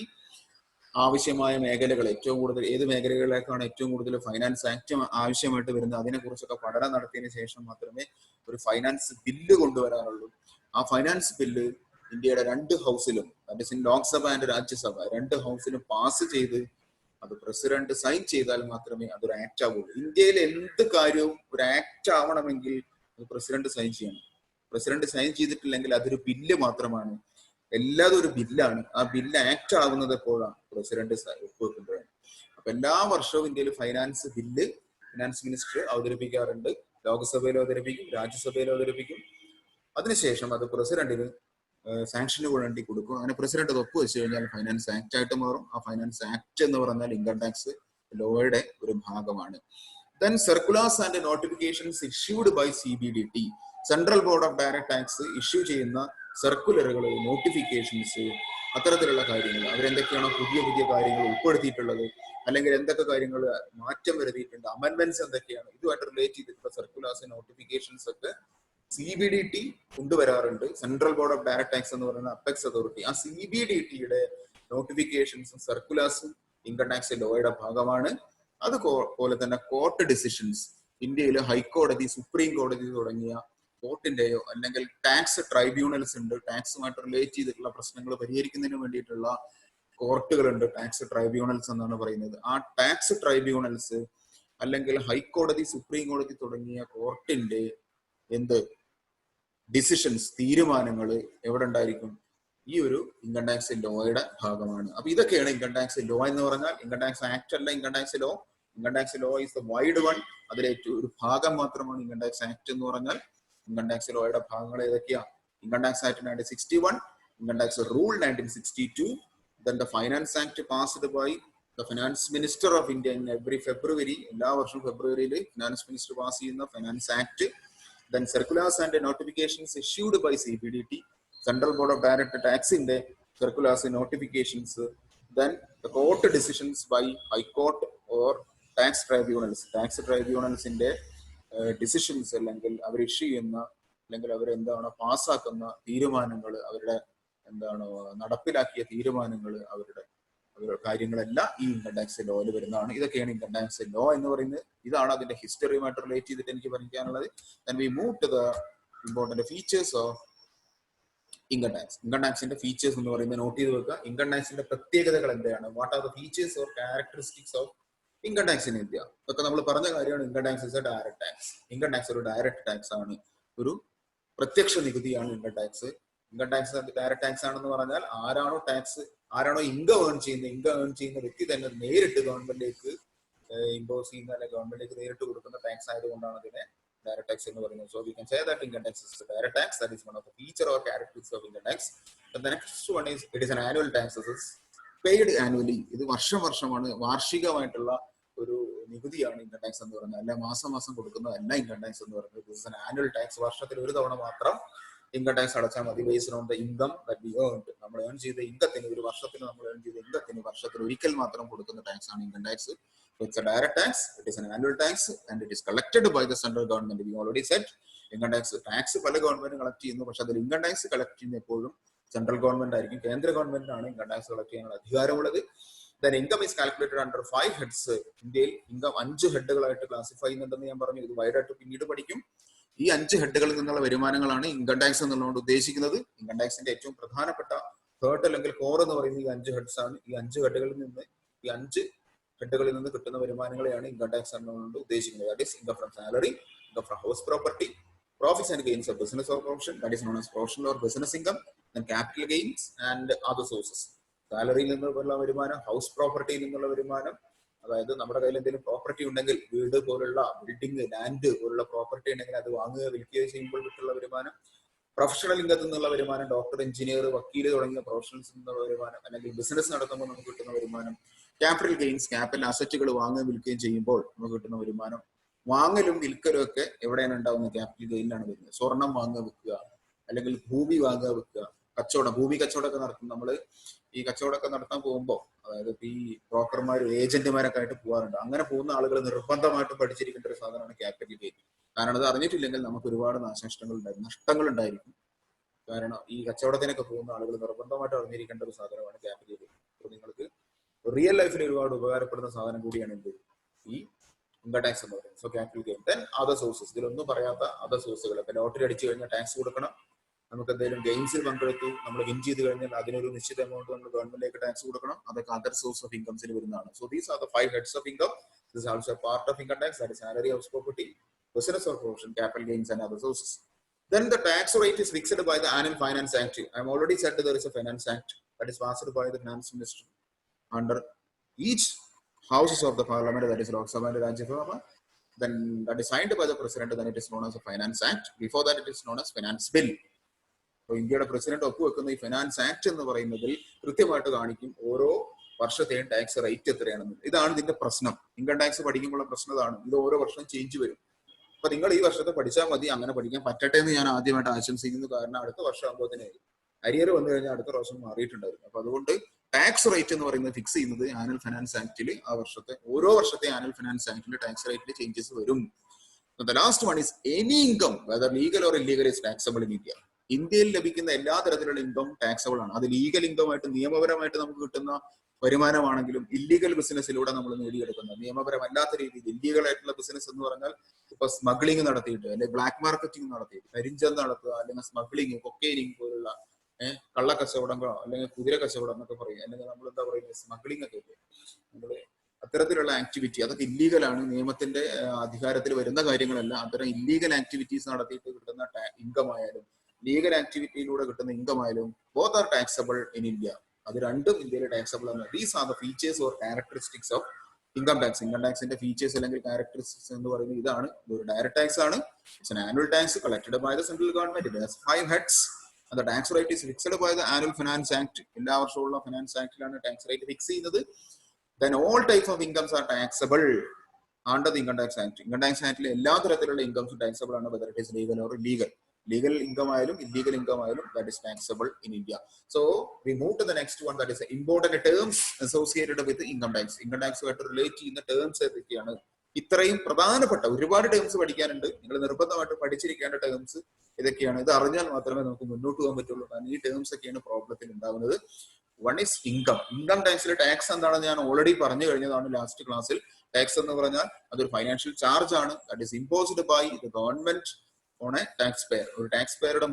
ആവശ്യമായ മേഖലകൾ, ഏറ്റവും കൂടുതൽ ഏത് മേഖലകളിലേക്കാണ് ഏറ്റവും കൂടുതൽ ഫൈനാൻസ് ആക്ട് ആവശ്യമായിട്ട് വരുന്നത്, അതിനെ കുറിച്ചൊക്കെ പഠനം നടത്തിയതിനു ശേഷം മാത്രമേ ഒരു ഫൈനാൻസ് ബില്ല് കൊണ്ടുവരാനുള്ളൂ. ആ ഫൈനാൻസ് ബില്ല് ഇന്ത്യയുടെ 2 ഹൗസിലും, ലോക്സഭ ആൻഡ് രാജ്യസഭ 2 ഹൗസിലും പാസ് ചെയ്ത് അത് പ്രസിഡന്റ് സൈൻ ചെയ്താൽ മാത്രമേ അതൊരു ആക്ട് ആവുള്ളൂ. ഇന്ത്യയിൽ എന്ത് കാര്യവും ഒരു ആക്ട് ആവണമെങ്കിൽ അത് പ്രസിഡന്റ് സൈൻ ചെയ്യണം. പ്രസിഡന്റ് സൈൻ ചെയ്തിട്ടില്ലെങ്കിൽ അതൊരു ബില്ല് മാത്രമാണ്. എല്ലാതും ഒരു ബില്ലാണ്. ആ ബില്ല് ആക്ട് ആവുന്നത് എപ്പോഴാണ്? പ്രസിഡന്റ് ഒപ്പുവെക്കുമ്പോഴാണ്. അപ്പൊ എല്ലാ വർഷവും ഇന്ത്യയിൽ ഫൈനാൻസ് ബില്ല് ഫിനാൻസ് മിനിസ്റ്റർ അവതരിപ്പിക്കാറുണ്ട്. ലോക്സഭയിൽ അവതരിപ്പിക്കും, രാജ്യസഭയിൽ അവതരിപ്പിക്കും. അതിനുശേഷം അത് പ്രസിഡന്റിന് സാങ്ഷന് വേണ്ടി കൊടുക്കും. അങ്ങനെ പ്രസിഡന്റ് അത് ഒപ്പുവെച്ച് കഴിഞ്ഞാൽ ഫൈനാൻസ് ആക്ട് ആയിട്ട് മാറും. ആ ഫൈനാൻസ് ആക്ട് എന്ന് പറഞ്ഞാൽ ഇൻകം ടാക്സ് ലോയുടെ ഒരു ഭാഗമാണ്. Then circulars and notifications issued by CBDT. Central board of direct tax issue ചെയ്യുന്ന സർക്കുലറുകൾ, നോട്ടിഫിക്കേഷൻസ്, അത്തരത്തിലുള്ള കാര്യങ്ങൾ അവരെന്തൊക്കെയാണോ പുതിയ പുതിയ കാര്യങ്ങൾ ഉൾപ്പെടുത്തിയിട്ടുള്ളത്, അല്ലെങ്കിൽ എന്തൊക്കെ കാര്യങ്ങൾ മാറ്റം വരുത്തിയിട്ടുണ്ട്, അമെന്റ്മെന്റ്സ് എന്തൊക്കെയാണ്, ഇതുമായിട്ട് റിലേറ്റ് ചെയ്തിട്ടുള്ള സർക്കുലേഴ്സ്, നോട്ടിഫിക്കേഷൻസ് ഒക്കെ CBDT കൊണ്ടുവരാറുണ്ട്. Central board of direct tax എന്ന് പറയുന്ന അപ്പെക്സ് അതോറിറ്റി. ആ CBDTയുടെ നോട്ടിഫിക്കേഷൻസും സർക്കുലേഴ്സും ഇൻകം ടാക്സ് ലോയുടെ ഭാഗമാണ്. അതുപോലെ തന്നെ കോർട്ട് ഡിസിഷൻസ്, ഇന്ത്യയിൽ ഹൈക്കോടതി, സുപ്രീം കോടതി തുടങ്ങിയ കോർട്ടിന്റെയോ അല്ലെങ്കിൽ ടാക്സ് ട്രൈബ്യൂണൽസ് ഉണ്ട്. ടാക്സുമായിട്ട് റിലേറ്റ് ചെയ്തിട്ടുള്ള പ്രശ്നങ്ങൾ പരിഹരിക്കുന്നതിന് വേണ്ടിയിട്ടുള്ള കോർട്ടുകളുണ്ട്, ടാക്സ് ട്രൈബ്യൂണൽസ് എന്നാണ് പറയുന്നത്. ആ ടാക്സ് ട്രൈബ്യൂണൽസ് അല്ലെങ്കിൽ ഹൈക്കോടതി, സുപ്രീം കോടതി തുടങ്ങിയ കോർട്ടിന്റെ ഡിസിഷൻസ്, തീരുമാനങ്ങൾ എവിടെ ഉണ്ടായിരിക്കും? ഈ ഒരു ഇൻകം ടാക്സ് ലോയുടെ ഭാഗമാണ്. അപ്പൊ ഇതൊക്കെയാണ് ഇൻകം ടാക്സ് ലോ എന്ന് പറഞ്ഞാൽ. ഇൻകം ടാക്സ് ആക്ട് അല്ല income tax law. Income tax law is the wide one. അതിലെ ഒരു ഭാഗം മാത്രമാണ് ഇൻകം ടാക്സ് ആക്ട് എന്ന് പറഞ്ഞാൽ. ഇൻകം ടാക്സ് ലോയുടെ ഭാഗങ്ങൾ ഏതൊക്കെയാ? Income tax act 1961, income tax rule 1962, then the Finance Act passed by the Finance Minister of India in every February. എല്ലാ വർഷവും ഫെബ്രുവരിയിൽ ഫിനാൻസ് മിനിസ്റ്റർ പാസ് ചെയ്യുന്ന finance act. Then circulars and notifications issued by CBDT, Central Board of Direct Tax in the circulars and notifications. Then the court decisions by High Court or tax tribunals. Tax tribunals in the decisions അല്ലെങ്കിൽ അവർ issue ചെയ്യുന്ന അല്ലെങ്കിൽ അവരെന്താണ് പാസ്സാക്കുന്ന തീരുമാനങ്ങൾ, അവരുടെ എന്താണ് നടപ്പിലാക്കിയ തീരുമാനങ്ങൾ, അവരുടെ കാര്യങ്ങളെല്ലാം ഈ ഇൻകം ടാക്സ് ലോയിൽ വരുന്നതാണ്. ഇതൊക്കെയാണ് ഇൻകം ടാക്സ് ലോ എന്ന് പറയുന്നത്. ഇതാണ് അതിന്റെ ഹിസ്റ്ററിയുമായിട്ട് റിലേറ്റ് ചെയ്തിട്ട് എനിക്ക് പറയാനുള്ളത്. Then we move to the important features of income tax. Income ടാക്സിന്റെ ഫീച്ചേഴ്സ് എന്ന് പറയുന്നത് നോട്ട് ചെയ്ത് വെക്കുക. ഇൻകം ടാക്സിന്റെ പ്രത്യേകതകൾ എന്താണ്? What are the features or characteristics of income tax in India? ഇതൊക്കെ നമ്മൾ പറഞ്ഞ കാര്യമാണ്. Income tax is a direct tax. Income tax ഒരു ഡയറക്ട് ടാക്സ് ആണ്, ഒരു പ്രത്യക്ഷ നികുതിയാണ് income tax. Income tax direct tax ആണെന്ന് പറഞ്ഞാൽ ആരാണോ ഇൻകം ഏൺ ചെയ്യുന്ന വ്യക്തി തന്നെ നേരിട്ട് ഗവൺമെന്റിലേക്ക് ഇമ്പോസ് ചെയ്യുന്ന അല്ലെങ്കിൽ ഗവൺമെന്റിലേക്ക് നേരിട്ട് കൊടുക്കുന്ന ടാക്സ് ആയതുകൊണ്ടാണ് അതിനെ direct tax എന്ന് പറയുന്നത്. So we can say that income tax is a direct tax. That is one of the feature or characteristics of income tax. But the next one is it is an annual tax. It is paid annually. ഇത് വർഷമാണ്, വാർഷികമായിട്ടുള്ള ഒരു നികുതിയാണ് income tax എന്ന് പറയുന്നത്. അല്ല മാസം കൊടുക്കുന്നതല്ല income tax എന്ന് പറയുന്നത്. This is an annual tax. വർഷത്തിൽ ഒരു തവണ മാത്രം ഇൻകം ടാക്സ് അടച്ചാൽ മതി. Based on the income that we earned. നമ്മൾ ഏൺ ചെയ്ത ഇൻകത്തിന്, ഒരു വർഷത്തിൽ നമ്മൾ ഏൺ ചെയ്ത ഇൻകത്തിന് വർഷത്തിൽ ഒരിക്കൽ മാത്രം കൊടുക്കുന്ന ടാക്സ് ആണ് income tax. So it's a direct tax, it is an annual tax, and it is collected by the central government. We already said income tax പല ഗവൺമെന്റ് കളക്ട് ചെയ്യുന്നു, പക്ഷെ അതിൽ ഇൻകം ടാക്സ് കളക്ട് ചെയ്യുന്ന എപ്പോഴും central government ആയിരിക്കും. കേന്ദ്ര ഗവൺമെന്റിനാണ് income tax collect ചെയ്യാനുള്ള അധികാരമുള്ളത്. Then income is calculated under 5 heads. ഇന്ത്യയിൽ ഇൻകം 5 ഹെഡുകളായിട്ട് ക്ലാസിഫൈ ചെയ്യുന്നുണ്ടെന്ന് ഞാൻ പറഞ്ഞു. ഇത് വൈഡായിട്ട് പിന്നീട് പഠിക്കും. ഈ 5 ഹെഡുകളിൽ നിന്നുള്ള വരുമാനങ്ങളാണ് ഇൻകം ടാക്സ് എന്നുള്ളതുകൊണ്ട് ഉദ്ദേശിക്കുന്നത്. ഇൻകം ടാക്സിന്റെ ഏറ്റവും പ്രധാനപ്പെട്ട ഹേർട്ട് അല്ലെങ്കിൽ കോർ എന്ന് പറയുന്നത് ഈ 5 ഹെഡ്സ് ആണ്. ഈ 5 ഹെഡുകളിൽ നിന്ന് കിട്ടുന്ന വരുമാനങ്ങളെയാണ് ഇൻകം ടാക്സ് എന്നുകൊണ്ട് ഉദ്ദേശിക്കുന്നത്. That is income from salary, income from house property, profits and gains of business or profession, that is non as professional or business income, then capital gains and other sources. സാലറിയിൽ നിന്നുള്ള വരുമാനം, house പ്രോപ്പർട്ടിയിൽ നിന്നുള്ള വരുമാനം, അതായത് നമ്മുടെ കയ്യിൽ എന്തെങ്കിലും property ഉണ്ടെങ്കിൽ, വീട് പോലുള്ള ബിൽഡിംഗ്, ലാൻഡ് പോലുള്ള പ്രോപ്പർട്ടി ഉണ്ടെങ്കിൽ അത് വാങ്ങുകയോ വിൽക്കുകയോ ചെയ്യുമ്പോൾ കിട്ടുള്ള വരുമാനം, പ്രൊഫഷണൽ ഇൻകത്തിൽ നിന്നുള്ള വരുമാനം, ഡോക്ടർ, എഞ്ചിനീയർ, വക്കീൽ തുടങ്ങിയ പ്രൊഫഷണൽസിൽ നിന്നുള്ള വരുമാനം, അല്ലെങ്കിൽ ബിസിനസ് നടത്തുമ്പോൾ നമുക്ക് കിട്ടുന്ന വരുമാനം, ക്യാപിറ്റൽ ഗെയിൻസ്, ക്യാപിറ്റൽ അസറ്റുകൾ വാങ്ങുകയും വിൽക്കുകയും ചെയ്യുമ്പോൾ നമുക്ക് കിട്ടുന്ന വരുമാനം. വാങ്ങലും വിൽക്കലും ഒക്കെ എവിടെയാണ് ഉണ്ടാവുന്നത്? ക്യാപിറ്റൽ ഗെയിനിലാണ് വരുന്നത്. സ്വർണം വാങ്ങുക വിൽക്കുക, അല്ലെങ്കിൽ ഭൂമി വാങ്ങുക വിൽക്കുക, കച്ചവടം, ഭൂമി കച്ചവടമൊക്കെ നടത്തും. നമ്മൾ ഈ കച്ചവടമൊക്കെ നടത്താൻ പോകുമ്പോൾ, അതായത് ഈ ബ്രോക്കർമാരും ഏജന്റുമാരൊക്കെ ആയിട്ട് പോകാറുണ്ട്. അങ്ങനെ പോകുന്ന ആളുകൾ നിർബന്ധമായിട്ടും പഠിച്ചിരിക്കേണ്ട ഒരു സാധനമാണ് ക്യാപിറ്റൽ ഗെയിൻ. കാരണം അത് അറിഞ്ഞിട്ടില്ലെങ്കിൽ നമുക്ക് ഒരുപാട് നഷ്ടങ്ങൾ ഉണ്ടായിരിക്കും. കാരണം ഈ കച്ചവടത്തിനൊക്കെ പോകുന്ന ആളുകൾ നിർബന്ധമായിട്ട് അറിഞ്ഞിരിക്കേണ്ട ഒരു സാധനമാണ് ക്യാപിറ്റൽ ഗെയിൻ. അപ്പോൾ നിങ്ങൾക്ക് റിയൽ ലൈഫിൽ ഒരുപാട് ഉപകാരപ്പെടുന്ന സാധനം കൂടിയാണ് എന്ത് ഈ ഇൻകം ടാക്സ് എന്ന് പറയുന്നത്. So capital gain. Then other sources, ഇതിലൊന്നും പറയാത്ത അതർ സോഴ്സുകൾ. ഇപ്പൊ ലോട്ടറി അടിച്ചു കഴിഞ്ഞാൽ ടാക്സ് കൊടുക്കണം. നമുക്ക് എന്തെങ്കിലും ഗെയിംസിൽ പങ്കെടുത്തു, നമ്മൾ വിൻ ചെയ്ത് കഴിഞ്ഞാൽ അതിനൊരു നിശ്ചിത എമൗണ്ട് നമ്മൾ ഗവൺമെന്റിലേക്ക് ടാക്സ് കൊടുക്കണം. അതൊക്കെ അതർ സോഴ്സ് ഓഫ് ഇൻകംസിൽ വരുന്നതാണ്. So these are the 5 heads of income. This is also part of income tax. That is salary, house property, business or profession, capital gains and other sources. Then the tax rate is fixed by the Annual Finance Act. I have already said there is a Finance Act that is passed by the Finance Minister under each houses of the Parliament, that is Lok Sabha and Rajya Sabha. Then that is signed by the President, then it is known as a Finance Act. Before that it is known as Finance Bill. So ഇന്ത്യയുടെ president ഒപ്പുവെക്കുന്ന ഈ finance act എന്ന് പറയുന്നതിൽ കൃത്യമായിട്ട് കാണിക്കും ഓരോ വർഷത്തെയും tax rate എത്രയാണെന്ന്. ഇതാണ് ഇതിന്റെ പ്രശ്നം. ഇൻകം ടാക്സ് പഠിക്കുമ്പോഴുള്ള പ്രശ്നം ഇതാണ്. ഇത് ഓരോ വർഷവും ചേഞ്ച് വരും. അപ്പൊ നിങ്ങൾ ഈ വർഷത്തെ പഠിച്ചാൽ മതി. അങ്ങനെ പഠിക്കാൻ പറ്റട്ടെ എന്ന് ഞാൻ ആദ്യമായിട്ട് ആശംസിക്കുന്നു. കാരണം അടുത്ത വർഷം ആകുമ്പോഴത്തേന് അരിയർ വന്നു കഴിഞ്ഞാൽ അടുത്ത പ്രാവശ്യം മാറിയിട്ടുണ്ടായിരുന്നു. അപ്പൊ അതുകൊണ്ട് ടാക്സ് റേറ്റ് എന്ന് പറയുന്നത് ഫിക്സ് ചെയ്യുന്നത് ആനുവൽ ഫിനാൻസ് ആക്ടിൽ ആ വർഷത്തെ ഓരോ വർഷത്തെ ആനുവൽ ഫിനാൻസ് ആക്ടിൽ ടാക്സ് റേറ്റിൽ ചേഞ്ചസ് വരും. The last one is any income, whether legal or illegal, is taxable in India. ഇന്ത്യയിൽ ലഭിക്കുന്ന എല്ലാ തരത്തിലുള്ള ഇൻകം ടാക്സബിൾ ആണ്. അത് ലീഗൽ ഇൻകം ആയിട്ട് നിയമപരമായിട്ട് നമുക്ക് കിട്ടുന്ന വരുമാനമാണെങ്കിലും ഇല്ലീഗൽ ബിസിനസ്സിലൂടെ നമ്മൾ നേടിയെടുക്കുന്ന നിയമപരമല്ലാത്ത രീതിയിൽ ഇല്ലീഗൽ ആയിട്ടുള്ള ബിസിനസ് എന്ന് പറഞ്ഞാൽ ഇപ്പൊ സ്മഗ്ലിംഗ് നടത്തിയിട്ട് അല്ലെങ്കിൽ ബ്ലാക്ക് മാർക്കറ്റിംഗ് നടത്തിയിട്ട് കരിഞ്ചന്ത നടത്തുക, അല്ലെങ്കിൽ സ്മഗ്ലിംഗ് കൊക്കൈനിങ് പോലുള്ള കള്ളക്കച്ചവടങ്ങളോ അല്ലെങ്കിൽ കുതിര കച്ചവടം എന്നൊക്കെ പറയും, അല്ലെങ്കിൽ നമ്മൾ എന്താ പറയുക സ്മഗ്ലിംഗ് ഒക്കെ നമ്മള് അത്തരത്തിലുള്ള ആക്ടിവിറ്റി അതൊക്കെ ഇല്ലീഗലാണ്. നിയമത്തിന്റെ അധികാരത്തിൽ വരുന്ന കാര്യങ്ങളല്ല. അത്തരം ഇല്ലീഗൽ ആക്ടിവിറ്റീസ് നടത്തിയിട്ട് കിട്ടുന്ന ഇൻകം ആയാലും ലീഗൽ ആക്ടിവിറ്റിയിലൂടെ കിട്ടുന്ന ഇൻകം ആയാലും both are taxable in India. അത് രണ്ടും ഇന്ത്യയിൽ ടാക്സബിൾ ആണ്. These are the features or characteristics of income tax. Income ടാക്സിന്റെ ഫീച്ചേഴ്സ് അല്ലെങ്കിൽ ക്യാരക്ടറിസ്റ്റിക്സ് എന്ന് പറയുന്നത് ഇതാണ്. ഇതൊരു ഡയറക്ട് ടാക്സ് ആണ്. It's an annual tax collected by the central government. It has 5 heads. And the tax rate is fixed by the annual finance act. എല്ലാ വർഷമുള്ള finance ആക്ടിലാണ് tax rate fix ചെയ്യുന്നത്. Then all types of incomes are taxable under the Income Tax Act. Income Tax Act എല്ലാ തരത്തിലുള്ള ഇൻകംസും taxable ആണ്, whether it is legal or illegal. Legal income ആയാലും illegal income ആയാലും that is taxable in India. So we move to the next one, that is important terms associated with income tax. Income tax ആയിട്ട് relate ചെയ്യുന്ന terms ഏതൊക്കെയാണ്? ഇത്രയും പ്രധാനപ്പെട്ട ഒരുപാട് terms പഠിക്കാനുണ്ട്. നിങ്ങൾ നിർബന്ധമായിട്ട് പഠിച്ചിരിക്കേണ്ട ടേംസ് ഇതൊക്കെയാണ്. ഇത് അറിഞ്ഞാൽ മാത്രമേ നമുക്ക് മുന്നോട്ട് പോകാൻ പറ്റുള്ളൂ. കാരണം ഈ ടേംസ് ഒക്കെയാണ് പ്രോബ്ലത്തിൽ ഉണ്ടാകുന്നത്. One is income. ഇൻകം ടാക്സിൽ ടാക്സ് എന്താണെന്ന് ഞാൻ ഓൾറെഡി പറഞ്ഞു കഴിഞ്ഞതാണ് ലാസ്റ്റ് ക്ലാസ്സിൽ. ടാക്സ് എന്ന് പറഞ്ഞാൽ അതൊരു ഫൈനാൻഷ്യൽ ചാർജ് ആണ്. That is imposed by the government on a taxpayer. ഒരു ടാക്സ് പെയറുടെ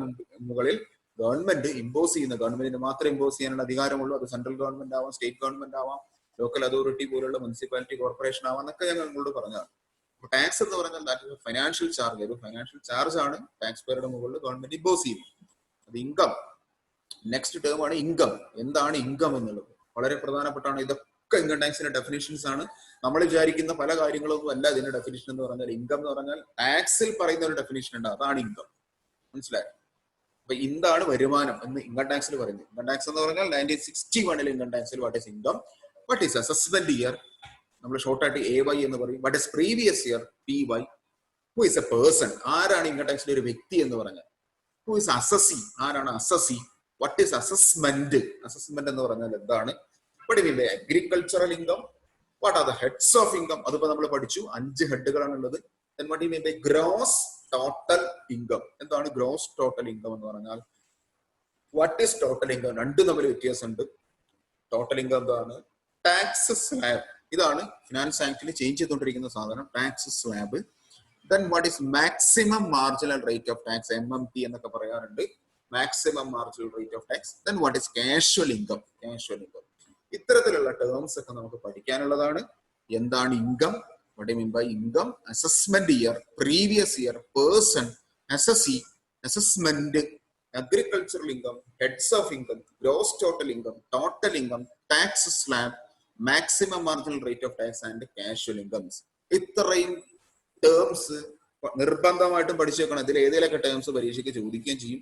മുകളിൽ ഗവൺമെന്റ് ഇമ്പോസ് ചെയ്യുന്ന, ഗവൺമെന്റിന് മാത്രം ഇമ്പോസ് ചെയ്യാനുള്ള അധികാരമുള്ളൂ. അത് സെൻട്രൽ ഗവൺമെന്റ് ആവാം, സ്റ്റേറ്റ് ഗവൺമെന്റ് ആവാം, ലോക്കൽ അതോറിറ്റി പോലുള്ള മുനിസിപ്പാലിറ്റി കോർപ്പറേഷൻ ആവാം എന്നൊക്കെ ഞാൻ നിങ്ങളോട് പറഞ്ഞതാണ്. ടാക്സ് എന്ന് പറഞ്ഞാൽ ദാറ്റ് ഈസ് ഫൈനാൻഷ്യൽ ചാർജ്. ഒരു ഫൈനാൻഷ്യൽ ചാർജ് ആണ് ടാക്സ് പെയറുടെ മുകളിൽ ഗവൺമെന്റ് ഇമ്പോസ് ചെയ്യുന്നത്. അത് ഇൻകം. നെക്സ്റ്റ് ടേം ആണ് ഇൻകം. എന്താണ് ഇൻകം എന്നുള്ളത് വളരെ പ്രധാനപ്പെട്ടാണ്. ഇതൊക്കെ ഇൻകം ടാക്സിന്റെ ഡെഫിനിഷൻസ് ആണ്. നമ്മൾ വിചാരിക്കുന്ന പല കാര്യങ്ങളൊന്നും അല്ല ഇതിന്റെ ഡെഫിനിഷൻ എന്ന് പറഞ്ഞാൽ. ഇൻകം എന്ന് പറഞ്ഞാൽ ടാക്സിൽ പറയുന്ന ഒരു ഡെഫിനിഷൻ ഉണ്ട്, അതാണ് ഇൻകം. മനസ്സിലായി? അപ്പൊ എന്താണ് വരുമാനം എന്ന് ഇൻകം ടാക്സിൽ പറയുന്നത്. ഇൻകം ടാക്സ് എന്ന് പറഞ്ഞാൽ 1961 ഇൻകം ടാക്സിൽ what is income, what is assessment year, നമ്മൾ ഷോർട്ടായിട്ട് AY എന്ന് പറയും. What is previous year, PY. Who is a person, ആരാണ് ഇൻകം ടാക്സിലെ ഒരു വ്യക്തി എന്ന് പറഞ്ഞാൽ. ഹു ഈസ് അസസി, ആരാണ് assessee. What is assessment? Assessment എന്ന് പറഞ്ഞാൽ എന്താണ്? What do you mean by agricultural income? What are the heads of income? അതിപ്പോ നമ്മൾ പഠിച്ചു, 5 ഹെഡുകളാണ് ഉള്ളത്. Then what do you mean by gross total income? എന്താണ് gross total income എന്ന് പറഞ്ഞാൽ? What is total income? രണ്ടും തമ്മിൽ വ്യത്യാസമുണ്ട്. ടോട്ടൽ ഇൻകം എന്താണ്? Tax slab. ഇതാണ് ഫിനാൻസ് ആക്ടിൽ ചേഞ്ച് ചെയ്തുകൊണ്ടിരിക്കുന്ന സാധനം, tax slab. Then what is maximum marginal rate of tax, MMT എന്നൊക്കെ പറയാറുണ്ട്. Maximum marginal rate of tax. Then what is casual income. Casual income. ഇത്തരത്തിലുള്ള ടേംസ് ഒക്കെ നമുക്ക് പഠിക്കാനുള്ളതാണ്. എന്താണ് income, what I mean by income, assessment year, previous year, person, assessee, assessment, agricultural income, heads of income, gross total income, tax slab, maximum marginal rate of tax and casual incomes. ഇത്രയും terms നിർബന്ധമായിട്ടും പഠിച്ചു വെക്കണം. ഇതിൽ ഏതെങ്കിലുമൊക്കെ terms പരീക്ഷയ്ക്ക് ചോദിക്കുകയും ചെയ്യും,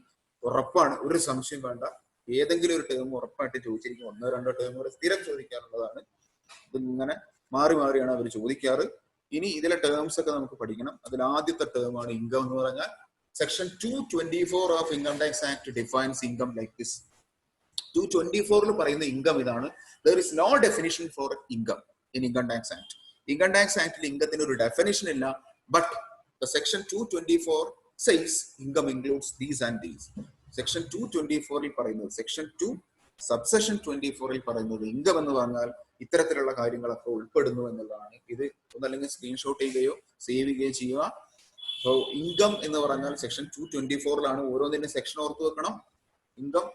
ഉറപ്പാണ്, ഒരു സംശയം വേണ്ട. ഏതെങ്കിലും ഒരു ടേം ഉറപ്പായിട്ട് ചോദിച്ചിരിക്കും. 1-2 ടേമുകൾ സ്ഥിരം ചോദിക്കാറുള്ളതാണ്. ഇതിങ്ങനെ മാറി മാറിയാണ് അവർ ചോദിക്കാറ്. ഇനി ഇതിലെ ടേംസ് ഒക്കെ നമുക്ക് പഠിക്കണം. അതിൽ ആദ്യത്തെ ടേമാണ് ഇൻകം എന്ന് പറഞ്ഞാൽ section 224 of income tax act defines income like this. 224 പറയുന്ന ഇൻകം ഇതാണ്. There is no definition for income in income tax act. Income tax ആക്ടിൽ ഇൻകത്തിന് ഒരു ഡെഫിനിഷൻ ഇല്ല. But the section 224 says income includes these and these. Section 224 പറയുന്നത്, section 2 subsection 24 പറയുന്നത് income എന്ന് പറഞ്ഞാൽ ഇത്തരത്തിലുള്ള കാര്യങ്ങളൊക്കെ ഉൾപ്പെടുന്നു എന്നുള്ളതാണ്. ഇത് ഒന്നല്ലെങ്കിൽ സ്ക്രീൻഷോട്ട് ചെയ്യുകയോ സേവ് ചെയ്യുകയോ ചെയ്യുക. സോ ഇൻകം എന്ന് പറഞ്ഞാൽ സെക്ഷൻ 224 ഓരോന്നിന്റെ സെക്ഷൻ ഓർത്ത് വെക്കണം. Income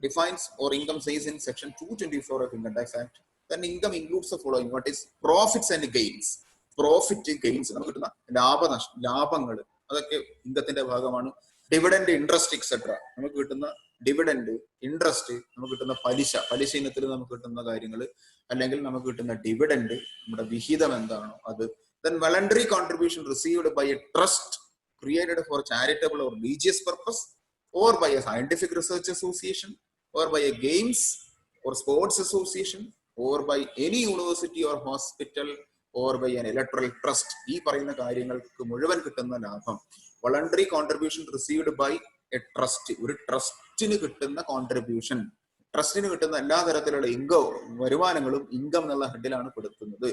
defines or income says in section 224 of Income Tax Act. Then income includes the following. What is profits and gains? Profit gains, നമുക്ക് കിട്ടുന്ന ലാഭങ്ങൾ, അതൊക്കെ ഇൻകത്തിന്റെ ഭാഗമാണ്. ഡിവിഡൻഡ്, ഇൻട്രസ്റ്റ് എക്സെട്ര, നമുക്ക് കിട്ടുന്ന ഡിവിഡൻഡ്, ഇൻട്രസ്റ്റ്, നമുക്ക് കിട്ടുന്ന പലിശ ഇനത്തിൽ നമുക്ക് കിട്ടുന്ന കാര്യങ്ങൾ, അല്ലെങ്കിൽ നമുക്ക് കിട്ടുന്ന ഡിവിഡൻഡ്, നമ്മുടെ വിഹിതം എന്താണോ അത്. Then voluntary contribution received by a trust created for charitable or religious purpose, or by a scientific research association, or by a games or sports association, or by any university or hospital or by an electoral trust. ഈ പറയുന്ന കാര്യങ്ങൾക്ക് മുഴുവൻ കിട്ടുന്ന ലാഭം voluntary contribution received by a trust, ഒരു ട്രസ്റ്റിന് കിട്ടുന്ന contribution, ട്രസ്റ്റിന് കിട്ടുന്ന എല്ലാ തരത്തിലുള്ള വരുമാനങ്ങളും ഇൻകം എന്നുള്ള ഹെഡിലാണ് പെടുത്തുന്നത്.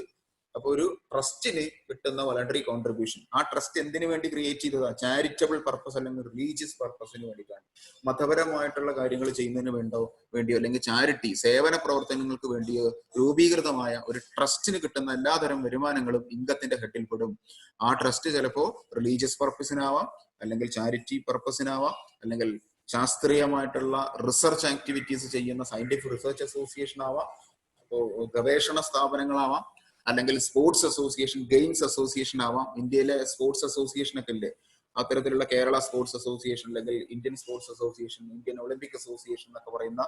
അപ്പൊ ഒരു ട്രസ്റ്റിന് കിട്ടുന്ന വോളണ്ടറി കോൺട്രിബ്യൂഷൻ, ആ ട്രസ്റ്റ് എന്തിനു വേണ്ടി ക്രിയേറ്റ് ചെയ്തതാ? ചാരിറ്റബിൾ പർപ്പസ് അല്ലെങ്കിൽ റിലീജിയസ് പർപ്പസിന് വേണ്ടിയിട്ടാണ്. മതപരമായിട്ടുള്ള കാര്യങ്ങൾ ചെയ്യുന്നതിന് വേണ്ടിയോ അല്ലെങ്കിൽ ചാരിറ്റി സേവന പ്രവർത്തനങ്ങൾക്ക് വേണ്ടിയോ രൂപീകൃതമായ ഒരു ട്രസ്റ്റിന് കിട്ടുന്ന എല്ലാതരം വരുമാനങ്ങളും ഇൻകത്തിന്റെ ഹെഡിൽ പെടും. ആ ട്രസ്റ്റ് ചിലപ്പോ റിലീജിയസ് പർപ്പസിനാവാം, അല്ലെങ്കിൽ ചാരിറ്റി പർപ്പസിനാവാം, അല്ലെങ്കിൽ ശാസ്ത്രീയമായിട്ടുള്ള റിസർച്ച് ആക്ടിവിറ്റീസ് ചെയ്യുന്ന സയന്റിഫിക് റിസർച്ച് അസോസിയേഷൻ ആവാം, ഗവേഷണ സ്ഥാപനങ്ങളാവാം, അല്ലെങ്കിൽ സ്പോർട്സ് അസോസിയേഷൻ, ഗെയിംസ് അസോസിയേഷൻ ആവാം. ഇന്ത്യയിലെ സ്പോർട്സ് അസോസിയേഷൻ ഒക്കെ ഇല്ലേ, അത്തരത്തിലുള്ള കേരള സ്പോർട്സ് അസോസിയേഷൻ, അല്ലെങ്കിൽ Indian sports association, Indian Olympic association എന്നൊക്കെ പറയുന്ന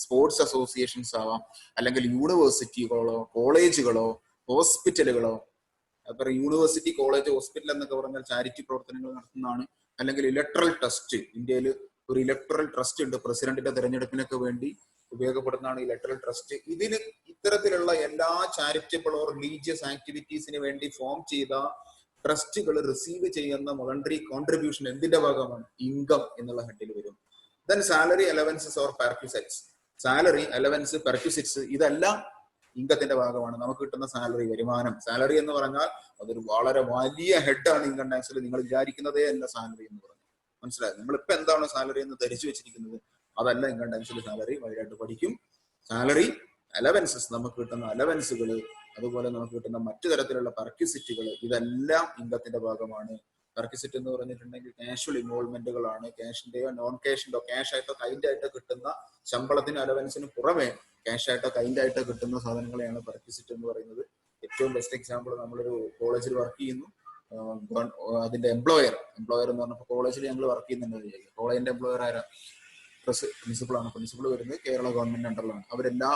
സ്പോർട്സ് അസോസിയേഷൻസ് ആവാം, അല്ലെങ്കിൽ യൂണിവേഴ്സിറ്റികളോ കോളേജുകളോ ഹോസ്പിറ്റലുകളോ. അപ്പൊ യൂണിവേഴ്സിറ്റി, കോളേജ്, ഹോസ്പിറ്റൽ എന്നൊക്കെ പറഞ്ഞാൽ ചാരിറ്റി പ്രവർത്തനങ്ങൾ നടത്തുന്നതാണ്. അല്ലെങ്കിൽ ഇലക്ട്രൽ ട്രസ്റ്റ്, ഇന്ത്യയിൽ ഒരു ഇലക്ട്രൽ ട്രസ്റ്റ് ഉണ്ട്, പ്രസിഡന്റിന്റെ തെരഞ്ഞെടുപ്പിനൊക്കെ വേണ്ടി ഉപയോഗപ്പെടുന്നതാണ് ഇലക്ട്രൽ ട്രസ്റ്റ്. ഇതിന് ഇത്തരത്തിലുള്ള എല്ലാ ചാരിറ്റബിൾ ഓർ റിലീജിയസ് ആക്ടിവിറ്റീസിന് വേണ്ടി ഫോം ചെയ്ത ട്രസ്റ്റുകൾ റിസീവ് ചെയ്യുന്ന വോളണ്ടറി കോൺട്രിബ്യൂഷൻ എന്തിന്റെ ഭാഗമാണ്? ഇൻകം എന്നുള്ള ഹെഡിൽ വരും. Then salary, allowances or perquisites. Salary, allowance, perquisites ഇതെല്ലാം ഇൻകത്തിന്റെ ഭാഗമാണ്. നമുക്ക് കിട്ടുന്ന സാലറി, വരുമാനം. സാലറി എന്ന് പറഞ്ഞാൽ അതൊരു വളരെ വലിയ ഹെഡാണ് ഇൻകം ടാക്സിൽ. നിങ്ങൾ വിചാരിക്കുന്നതേ അല്ല സാലറി എന്ന് പറഞ്ഞാൽ. മനസ്സിലായി? നമ്മളിപ്പോ എന്താണ് സാലറി എന്ന് ധരിച്ചു വെച്ചിരിക്കുന്നത്, അതല്ല ഇൻകം ടാക്സിൽ സാലറി. വഴിയായിട്ട് പഠിക്കും. സാലറി, അലവൻസസ്, നമുക്ക് കിട്ടുന്ന അലവൻസുകൾ, അതുപോലെ നമുക്ക് കിട്ടുന്ന മറ്റു തരത്തിലുള്ള പെർക്വിസിറ്റുകൾ, ഇതെല്ലാം ഇൻകത്തിന്റെ ഭാഗമാണ്. പെർക്വിസിറ്റ് എന്ന് പറഞ്ഞിട്ടുണ്ടെങ്കിൽ കാഷ്വൽ ഇൻവോൾവ്മെന്റുകളാണ്. ക്യാഷിന്റെയോ നോൺ ക്യാഷിന്റെയോ, ക്യാഷ് ആയിട്ടോ കൈൻഡ് ആയിട്ടോ കിട്ടുന്ന ശമ്പളത്തിന് അലവൻസിന് പുറമെ ക്യാഷ് ആയിട്ടോ കൈൻഡ് ആയിട്ടോ കിട്ടുന്ന സാധനങ്ങളെയാണ് പെർക്വിസിറ്റ് എന്ന് പറയുന്നത്. ഏറ്റവും ബെസ്റ്റ് എക്സാമ്പിൾ, നമ്മളൊരു കോളേജിൽ വർക്ക് ചെയ്യുന്നു, അതിന്റെ എംപ്ലോയർ എന്ന് പറഞ്ഞപ്പോൾ കോളേജിൽ ഞങ്ങൾ വർക്ക് ചെയ്യുന്നുണ്ടെന്ന് വിചാരിക്കും. കോളേജിന്റെ എംപ്ലോയർ ആരാ? പ്രിൻസിപ്പളാണ്. പ്രിൻസിപ്പൾ വരുന്നത് കേരള ഗവൺമെന്റ് അണ്ടറിലാണ്. അവരെല്ലാ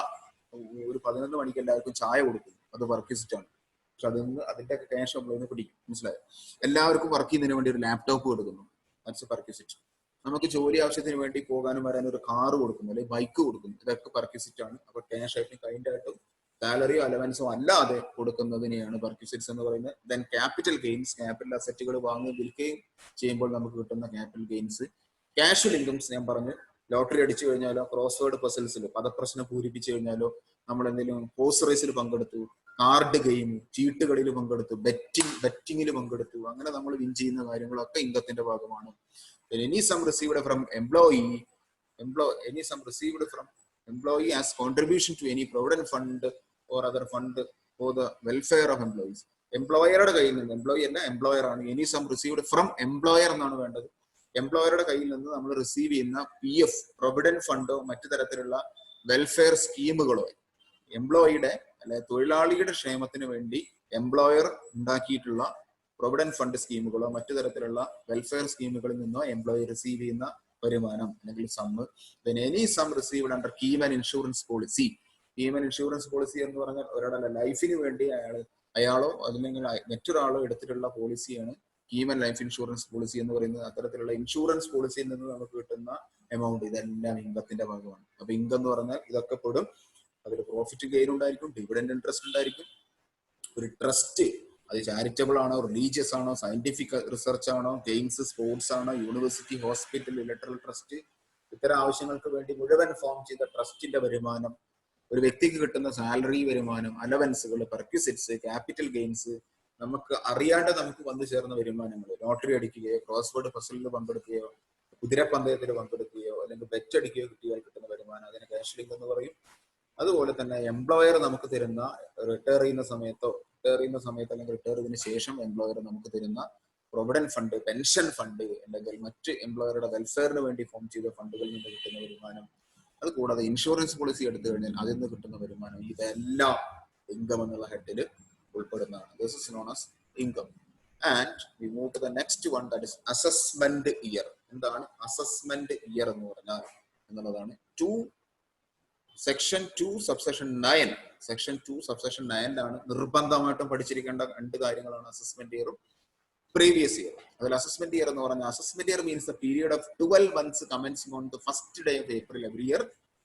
ഒരു 11 മണിക്ക് എല്ലാവർക്കും ചായ കൊടുക്കും. അത് പെർക്വിസിറ്റ് ആണ്. പക്ഷെ അതിന്റെ ക്യാഷ് നമ്മളൊന്ന് പിടിക്കും. മനസ്സിലായോ? എല്ലാവർക്കും വർക്ക് ചെയ്യുന്നതിന് വേണ്ടി ഒരു ലാപ്ടോപ്പ് കൊടുക്കുന്നു. That's perquisite. നമുക്ക് ജോലി ആവശ്യത്തിന് വേണ്ടി പോകാനും വരാനും ഒരു കാറ് കൊടുക്കുന്നു, അല്ലെങ്കിൽ ബൈക്ക് കൊടുക്കുന്നു. ഇതൊക്കെ പെർക്വിസിറ്റ് ആണ്. അപ്പൊ ക്യാഷ് ആയിട്ടും കൈൻഡ് ആയിട്ടും സാലറിയോ അലവൻസോ അല്ലാതെ കൊടുക്കുന്നതിനെയാണ് പെർക്വിസിറ്റ്സ് എന്ന് പറയുന്നത്. ദെൻ ക്യാപിറ്റൽ ഗെയിൻസ്, ക്യാപിറ്റൽ അസറ്റുകൾ വാങ്ങുകയും വിൽക്കുകയും ചെയ്യുമ്പോൾ നമുക്ക് കിട്ടുന്ന ക്യാപിറ്റൽ ഗെയിൻസ്. ക്യാഷ്വൽ ഇൻകംസ് ഞാൻ പറഞ്ഞു, ലോട്ടറി അടിച്ചു കഴിഞ്ഞാലോ, ക്രോസ് വേർഡ് പസിൽസിൽ പദപ്രശ്നം പൂരിപ്പിച്ചു കഴിഞ്ഞാലോ, നമ്മൾ എന്തെങ്കിലും ഹോഴ്സ് റേസിൽ പങ്കെടുത്തു, കാർഡ് ഗെയിം, ചീട്ടുകളിൽ പങ്കെടുത്തു, ബെറ്റിങ്ങിൽ പങ്കെടുത്തു, അങ്ങനെ നമ്മൾ വിൻ ചെയ്യുന്ന കാര്യങ്ങളൊക്കെ ഇൻകത്തിന്റെ ഭാഗമാണ്. Any sum received from employee as contribution to any provident fund or other fund for the welfare of employees. എംപ്ലോയറുടെ കയ്യിൽ നിന്ന്, എംപ്ലോയി അല്ല എംപ്ലോയർ ആണ്. Any sum received from employer എന്നാണ് വേണ്ടത്. എംപ്ലോയറുടെ കയ്യിൽ നിന്ന് നമ്മൾ റിസീവ് ചെയ്യുന്ന PF, പ്രൊവിഡന്റ് ഫണ്ടോ മറ്റു തരത്തിലുള്ള വെൽഫെയർ സ്കീമുകളോ, എംപ്ലോയിയുടെ അല്ലെ തൊഴിലാളിയുടെ ക്ഷേമത്തിന് വേണ്ടി എംപ്ലോയർ ഉണ്ടാക്കിയിട്ടുള്ള പ്രൊവിഡന്റ് ഫണ്ട് സ്കീമുകളോ മറ്റു തരത്തിലുള്ള വെൽഫെയർ സ്കീമുകളിൽ നിന്നോ എംപ്ലോയി റിസീവ് ചെയ്യുന്ന വരുമാനം അല്ലെങ്കിൽ sum. then any sum received under keyman insurance policy. Keyman insurance policy എന്ന് പറഞ്ഞാൽ ഒരാളുടെ ലൈഫിന് വേണ്ടി അയാളോ അല്ലെങ്കിൽ മറ്റൊരാളോ എടുത്തിട്ടുള്ള പോളിസിയാണ് കീമൻ ലൈഫ് ഇൻഷുറൻസ് പോളിസി എന്ന് പറയുന്നത്. അത്തരത്തിലുള്ള ഇൻഷുറൻസ് പോളിസിയിൽ നിന്ന് നമുക്ക് കിട്ടുന്ന എമൗണ്ട് ഇതെല്ലാം ഇൻകത്തിന്റെ ഭാഗമാണ്. അപ്പൊ ഇൻകം എന്ന് പറഞ്ഞാൽ ഇതൊക്കെ പെടും. അതിൽ പ്രോഫിറ്റ് ഗെയിൻ ഉണ്ടായിരിക്കും, ഡിവിഡന്റ് ഇൻട്രസ്റ്റ് ഉണ്ടായിരിക്കും. ഒരു ട്രസ്റ്റ് അത് ചാരിറ്റബിൾ ആണോ, റിലീജിയസ് ആണോ, സയന്റിഫിക് റിസർച്ച് ആണോ, ഗെയിംസ്, സ്പോർട്സ് ആണോ, യൂണിവേഴ്സിറ്റി, ഹോസ്പിറ്റൽ, ഇലക്ട്രൽ ട്രസ്റ്റ്, ഇത്തരം ആവശ്യങ്ങൾക്ക് വേണ്ടി മുഴുവൻ ഫോം ചെയ്ത ട്രസ്റ്റിന്റെ വരുമാനം, ഒരു വ്യക്തിക്ക് കിട്ടുന്ന സാലറി വരുമാനം, അലവൻസുകൾ, പെർക്വിസിറ്റ്സ്, ക്യാപിറ്റൽ ഗെയിൻസ്, നമുക്ക് അറിയാണ്ട് നമുക്ക് വന്നു ചേർന്ന വരുമാനങ്ങൾ, ലോട്ടറി അടിക്കുകയോ ക്രോസ് വേർഡ് പസിലിൽ പങ്കെടുക്കുകയോ കുതിരപ്പന്തയത്തിൽ പങ്കെടുക്കുകയോ അല്ലെങ്കിൽ ബെറ്റ് അടിക്കുകയോ കിട്ടിയാൽ കിട്ടുന്ന വരുമാനം, അതിന് ക്യാഷ് ലിങ്ക് എന്ന് പറയും. അതുപോലെ തന്നെ എംപ്ലോയർ നമുക്ക് തരുന്ന റിട്ടയർ ചെയ്യുന്ന സമയത്തോ അല്ലെങ്കിൽ റിട്ടയർ ചെയ്തതിനു ശേഷം എംപ്ലോയർ നമുക്ക് തരുന്ന പ്രൊവിഡന്റ് ഫണ്ട്, പെൻഷൻ ഫണ്ട്, അല്ലെങ്കിൽ മറ്റ് എംപ്ലോയറുടെ വെൽഫെയറിന് വേണ്ടി ഫോം ചെയ്ത ഫണ്ടുകളിൽ നിന്ന് കിട്ടുന്ന വരുമാനം, അതുകൂടാതെ ഇൻഷുറൻസ് പോളിസി എടുത്തു കഴിഞ്ഞാൽ അതിൽ നിന്ന് കിട്ടുന്ന വരുമാനം, ഇതെല്ലാം ഇൻകം എന്നുള്ള ഹെഡിൽ ഉൾപ്പെടുന്നതാണ്. This is known as income. And we move to the next one, that is assessment year. എന്താണ് അസസ്മെന്റ് ഇയർ എന്ന് പറഞ്ഞാൽ എന്നുള്ളതാണ്. Section 2 subsection 9. സെക്ഷൻ 2 സബ്സെക്ഷൻ 9ലാണ് നിർബന്ധമായിട്ടും പഠിച്ചിരിക്കേണ്ട 2 കാര്യങ്ങളാണ് അസസ്മെന്റ് ഇയറും പ്രീവിയസ് ഇയർ. അതിൽ അസസ്മെന്റ് ഇയർ എന്ന് പറഞ്ഞാൽ assessment year means the period of 12 months commencing on the first day of April every year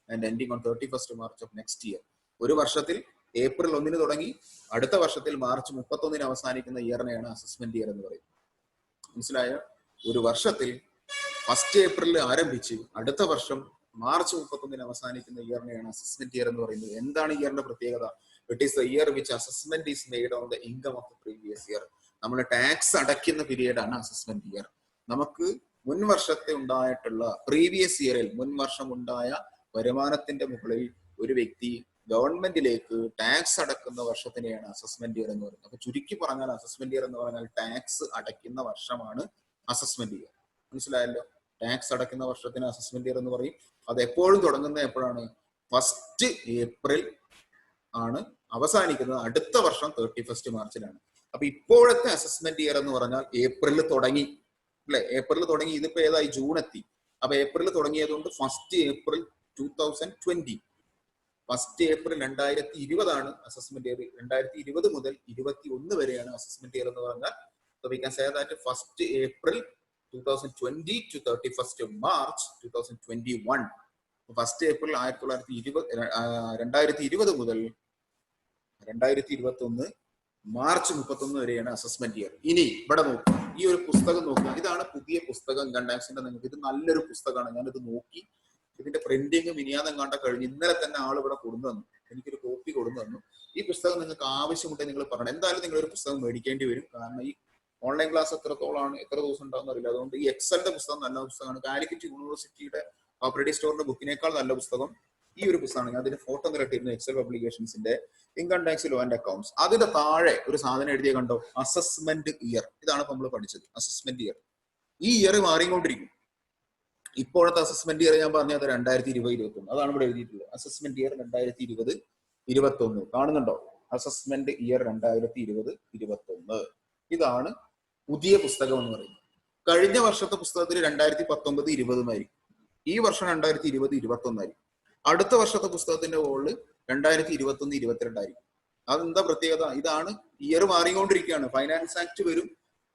and ending on 31st March of next year. ഒരു വർഷത്തിൽ ഏപ്രിൽ 1 തുടങ്ങി അടുത്ത വർഷത്തിൽ മാർച്ച് 31 അവസാനിക്കുന്ന ഇയറിനെയാണ് അസസ്മെന്റ് ഇയർ എന്ന് പറയുന്നത്. മനസ്സിലായോ? ഒരു വർഷത്തിൽ ഫസ്റ്റ് ഏപ്രിലിൽ ആരംഭിച്ച് അടുത്ത വർഷം മാർച്ച് 31 അവസാനിക്കുന്ന ഇയറിനെയാണ് അസസ്മെന്റ് ഇയർ എന്ന് പറയുന്നത്. എന്താണ് ഇയറിന്റെ പ്രത്യേകത? It is the year which assessment is made on the income of the previous year. നമ്മൾ ടാക്സ് അടയ്ക്കുന്ന പീരീഡ് ആണ് അസസ്മെന്റ് ഇയർ. നമുക്ക് മുൻ വർഷത്തെ ഉണ്ടായിട്ടുള്ള പ്രീവിയസ് ഇയറിൽ മുൻ വർഷം ഉണ്ടായ വരുമാനത്തിന്റെ മുകളിൽ ഒരു വ്യക്തി ഗവൺമെന്റിലേക്ക് ടാക്സ് അടക്കുന്ന വർഷത്തിനെയാണ് അസസ്മെന്റ് ഇയർ എന്ന് പറയുന്നത്. അപ്പൊ ചുരുക്കി പറഞ്ഞാൽ അസസ്മെന്റ് ഇയർ എന്ന് പറഞ്ഞാൽ ടാക്സ് അടയ്ക്കുന്ന വർഷമാണ് അസസ്മെന്റ് ഇയർ. മനസ്സിലായല്ലോ? ടാക്സ് അടയ്ക്കുന്ന വർഷത്തിന് അസസ്മെന്റ് ഇയർ എന്ന് പറയും. അത് എപ്പോഴും തുടങ്ങുന്നത് എപ്പോഴാണ്? ഫസ്റ്റ് ഏപ്രിൽ ആണ്, അവസാനിക്കുന്നത് അടുത്ത വർഷം 31 മാർച്ചിലാണ്. അപ്പൊ ഇപ്പോഴത്തെ അസസ്മെന്റ് ഇയർ എന്ന് പറഞ്ഞാൽ ഏപ്രിലിൽ തുടങ്ങി അല്ലെ? ഏപ്രിൽ തുടങ്ങി, ഇതിപ്പോ ഏതായി? ജൂൺ എത്തി. അപ്പൊ ഏപ്രിൽ തുടങ്ങിയത് കൊണ്ട് ഫസ്റ്റ് ഏപ്രിൽ 2020, ഫസ്റ്റ് ഏപ്രിൽ 2020 ആണ് അസസ്മെന്റ് ഇയർ. 2020 മുതൽ 21 വരെയാണ് അസസ്മെന്റ് ഇയർ എന്ന് പറഞ്ഞാൽ. So we can say that first April 2020 to 31st March 2021. First April 2020 മുതൽ 2021 മാർച്ച് 31 വരെയാണ് അസസ്മെന്റ് ഇയർ. ഇനി ഇവിടെ നോക്കുക, ഈ ഒരു പുസ്തകം നോക്കുക. ഇതാണ് പുതിയ പുസ്തകം ഇൻകം ടാക്സിന്റെ. നിങ്ങൾക്ക് ഇത് നല്ലൊരു പുസ്തകമാണ്. ഞാനിത് നോക്കി, ഇതിന്റെ പ്രിന്റിങ് മിനിയാന്ന് കണ്ട കഴിഞ്ഞു. ഇന്നലെ തന്നെ ആൾ ഇവിടെ കൊടുന്നു തന്നു, എനിക്കൊരു കോപ്പി കൊടുന്നു തന്നു. ഈ പുസ്തകം നിങ്ങൾക്ക് ആവശ്യമുണ്ടെങ്കിൽ നിങ്ങൾ പറയണം. എന്തായാലും നിങ്ങൾ ഒരു പുസ്തകം മേടിക്കേണ്ടി വരും. കാരണം ഈ ഓൺലൈൻ ക്ലാസ് എത്ര ദിവസം ഉണ്ടാവുന്ന അറിയില്ല. അതുകൊണ്ട് ഈ എക്സലിന്റെ പുസ്തകം നല്ല പുസ്തകമാണ്. കാലിക്കറ്റ് യൂണിവേഴ്സിറ്റിയുടെ ഓപ്പറേറ്റിംഗ് സ്റ്റോറിന്റെ ബുക്കിനേക്കാൾ നല്ല പുസ്തകം ഈ ഒരു പുസ്തകമാണ്. അതിന്റെ ഫോട്ടോ നിരട്ടിയിരുന്നു. എക്സൽ പബ്ലിക്കേഷൻസിന്റെ income tax law and accounts. അതിന്റെ താഴെ ഒരു സാധനം എഴുതിയ കണ്ടോ? Assessment year. ഇതാണ് നമ്മൾ പഠിച്ചത്, അസസ്മെന്റ് ഇയർ. ഈ ഇയർ മാറിക്കൊണ്ടിരിക്കും. ഇപ്പോഴത്തെ അസസ്മെന്റ് ഇയർ ഞാൻ പറഞ്ഞത് 2020-21. അതാണ് ഇവിടെ എഴുതിയിട്ടുള്ളത്. അസസ്മെന്റ് ഇയർ 2020-21 കാണുന്നുണ്ടോ? Assessment year 2020-21. ഇതാണ് പുതിയ പുസ്തകം എന്ന് പറയുന്നത്. കഴിഞ്ഞ വർഷത്തെ പുസ്തകത്തിൽ 2019-20 ആയിരിക്കും. ഈ വർഷം 2020-21 ആയിരിക്കും. അടുത്ത വർഷത്തെ പുസ്തകത്തിന്റെ മുകളിൽ 2021-22 ആയിരിക്കും. അതെന്താ പ്രത്യേകത? ഇതാണ് ഇയർ മാറിക്കൊണ്ടിരിക്കുകയാണ്. ഫൈനാൻസ് ആക്ട് വരും,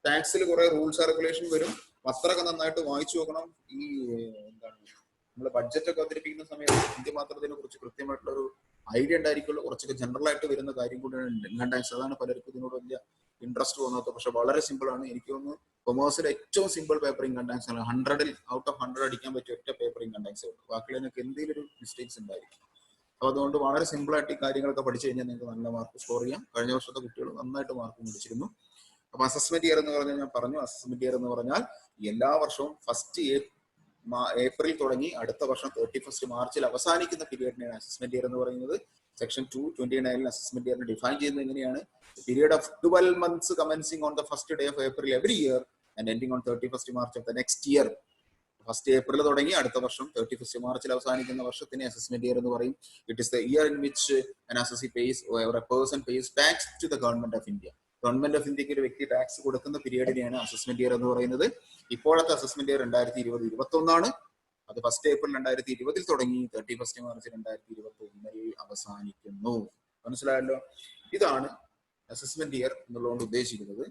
ടാക്സിൽ കുറെ റൂൾസ് ആൻഡ് റെഗുലേഷൻ വരും. പത്രമൊക്കെ നന്നായിട്ട് വായിച്ചു നോക്കണം. ഈ എന്താണ് നമ്മൾ ബഡ്ജറ്റ് ഒക്കെ അവതരിപ്പിക്കുന്ന സമയത്ത് ഇന്ത്യ മാത്രത്തിനെ കുറിച്ച് കൃത്യമായിട്ടുള്ള ഒരു ഐഡിയ ഉണ്ടായിരിക്കുള്ളൂ. കുറച്ചൊക്കെ ജനറൽ ആയിട്ട് വരുന്ന കാര്യം കൂടിയാണ് ഇൻകം ടാക്സ്. അതാണ് പലർക്കും ഇതിനോട് വലിയ ഇൻട്രസ്റ്റ് തോന്നാത്തത്. പക്ഷെ വളരെ സിമ്പിൾ ആണ്. എനിക്ക് തോന്നുന്നു കൊമേഴ്സിലെ ഏറ്റവും സിമ്പിൾ പേപ്പർ ഇൻകം ടാക്സ് ആണ്. 100ൽ ഔട്ട് ഓഫ് 100 അടിക്കാൻ പറ്റിയ ഒറ്റ പേപ്പർ ഇൻകം ടാക്സ് ഉണ്ട്. ബാക്കിയുള്ളതിനൊക്കെ എന്തെങ്കിലും ഒരു മിസ്റ്റേക്സ് ഉണ്ടായിരിക്കും. അപ്പൊ അതുകൊണ്ട് വളരെ സിമ്പിൾ ആയിട്ട് ഈ കാര്യങ്ങളൊക്കെ പഠിച്ചു കഴിഞ്ഞാൽ നിങ്ങൾക്ക് നല്ല മാർക്ക് സ്കോർ ചെയ്യാം. കഴിഞ്ഞ വർഷത്തെ കുട്ടികൾ നന്നായിട്ട് മാർക്ക് മേടിച്ചിരുന്നു. അപ്പൊ അസസ്മെന്റ് ഇയർ എന്ന് പറഞ്ഞാൽ ഞാൻ പറഞ്ഞു, അസസ്മെന്റ് ഇയർ എന്ന് പറഞ്ഞാൽ എല്ലാ വർഷവും ഫസ്റ്റ് ഏപ്രിൽ തുടങ്ങി അടുത്ത വർഷം 31 മാർച്ചിൽ അവസാനിക്കുന്ന പീരീഡിനെയാണ് അസസ്മെന്റ് ഇയർ എന്ന് പറയുന്നത്. സെക്ഷൻ 229 അസസ്മെന്റ് ഇയറിനെ ഡിഫൈൻ ചെയ്യുന്നത് എങ്ങനെയാണ്? Period of 12 months commencing on the first day of April every year and ending on 31st March of the next year. First April തുടങ്ങി അടുത്ത വർഷം 31st മാർച്ചിൽ അവസാനിക്കുന്ന വർഷത്തിനെ അസസ്മെന്റ് ഇയർ എന്ന് പറയും. It is the year in which an assessee pays or a person pays tax to the government of India. Government of ഇന്ത്യക്ക് ഒരു വ്യക്തി ടാക്സ് കൊടുക്കുന്ന പീരീഡിനെയാണ് അസസ്മെന്റ് ഇയർ എന്ന് പറയുന്നത്. ഇപ്പോഴത്തെ അസസ്മെന്റ് ഇയർ 2020-21 അത് ഫസ്റ്റ് ഏപ്രിൽ 2020 തുടങ്ങി 31st മാർച്ച് 2021 അവസാനിക്കുന്നു. മനസ്സിലായല്ലോ? ഇതാണ് അസസ്മെന്റ് ഇയർ എന്നുള്ളതുകൊണ്ട് ഉദ്ദേശിക്കുന്നത്.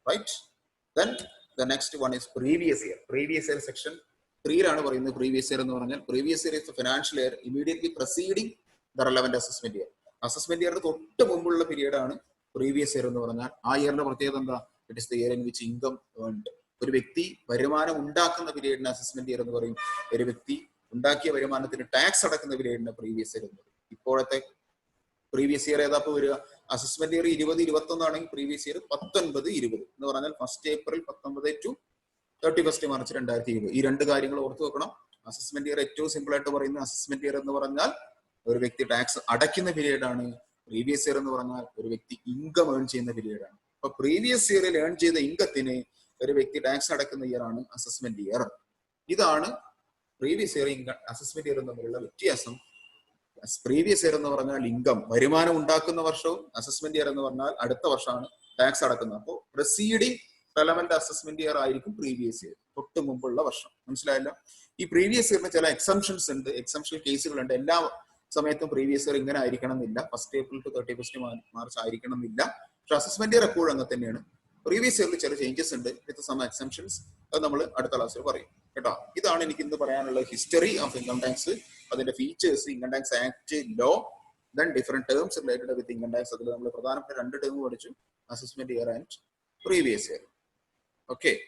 Right. Then the next one is previous year. Previous year section 3 പറയുന്നത്. പ്രീവിയസ് ഇയർ എന്ന് പറഞ്ഞാൽ previous year is the financial year immediately preceding the relevant assessment year. Assessment ഇയറിന് തൊട്ട് മുമ്പുള്ള പീരീഡ് ആണ് പ്രീവിയസ് ഇയർ എന്ന് പറഞ്ഞാൽ. ആ ഇയറിന്റെ പ്രത്യേകത എന്താ? It is the year in which income earned. ഒരു വ്യക്തി വരുമാനം ഉണ്ടാക്കുന്ന പീരീഡിന് അസസ്മെന്റ് ഇയർ എന്ന് പറയും. ഒരു വ്യക്തി ഉണ്ടാക്കിയ വരുമാനത്തിന് ടാക്സ് അടക്കുന്ന പീരീഡിന് പ്രീവിയസ് ഇയർ എന്ന് പറയും. ഇപ്പോഴത്തെ പ്രീവിയസ് ഇയർ ഏതാ വരിക? അസസ്മെന്റ് ഇയർ 20-21 ആണെങ്കിൽ പ്രീവിയസ് ഇയർ 19-20 എന്ന് പറഞ്ഞാൽ first April 19 to 31st March 2020. ഈ രണ്ട് കാര്യങ്ങൾ ഓർത്തു വെക്കണം. അസസ്മെന്റ് ഇയർ ഏറ്റവും സിമ്പിൾ ആയിട്ട് പറയുന്നത് അസസ്മെന്റ് ഇയർ എന്ന് പറഞ്ഞാൽ ഒരു വ്യക്തി ടാക്സ് അടയ്ക്കുന്ന പീരീഡ് ആണ്. പ്രീവിയസ് ഇയർ എന്ന് പറഞ്ഞാൽ ഒരു വ്യക്തി ഇൻകം ഏൺ ചെയ്യുന്ന പീരീഡ് ആണ്. അപ്പൊ പ്രീവിയസ് ഇയറിൽ ഏൺ ചെയ്ത ഇൻകത്തിന് ഒരു വ്യക്തി ടാക്സ് അടക്കുന്ന ഇയർ ആണ് അസസ്മെന്റ് ഇയർ. ഇതാണ് പ്രീവിയസ് ഇയർ അസസ്മെന്റ് ഇയർ തമ്മിലുള്ള വ്യത്യാസം. പ്രീവിയസ് ഇയർ എന്ന് പറഞ്ഞാൽ ഇൻകം വരുമാനം ഉണ്ടാക്കുന്ന വർഷവും, അസസ്മെന്റ് ഇയർ എന്ന് പറഞ്ഞാൽ അടുത്ത വർഷമാണ് ടാക്സ് അടക്കുന്നത്. അപ്പോൾ പ്രസീഡിംഗ് റെലവന്റ് അസസ്മെന്റ് ഇയർ ആയിരിക്കും പ്രീവിയസ് ഇയർ, തൊട്ട് മുമ്പുള്ള വർഷം. മനസ്സിലായല്ലോ? ഈ പ്രീവിയസ് ഇയറിന് ചില എക്സംഷൻസ് ഉണ്ട്, എക്സംഷൻ കേസുകളുണ്ട്. എല്ലാ സമയത്തും പ്രീവിയസ് ഇയർ ഇങ്ങനെ ആയിരിക്കണം എന്നില്ല. First April to 31st March ആയിരിക്കണം എന്നില്ല. പക്ഷെ അസസ്മെന്റ് ഇയർ എപ്പോഴും അങ്ങനെ തന്നെയാണ്. പ്രീവിയസ് ഇയറിൽ ചില ചേഞ്ചസ് ഉണ്ട്, വിത്ത് സം എക്സംഷൻസ്. അത് നമ്മൾ അടുത്ത ക്ലാസ്സിൽ പറയും കേട്ടോ. ഇതാണ് എനിക്ക് ഇന്ന് പറയാനുള്ള ഹിസ്റ്ററി ഓഫ് ഇൻകം ടാക്സ്, അതിന്റെ features, income tax act, law, then different terms related with income tax. അതിൽ നമ്മൾ പ്രധാനപ്പെട്ട 2 ടേം പഠിച്ചു, assessment year and previous year. Okay.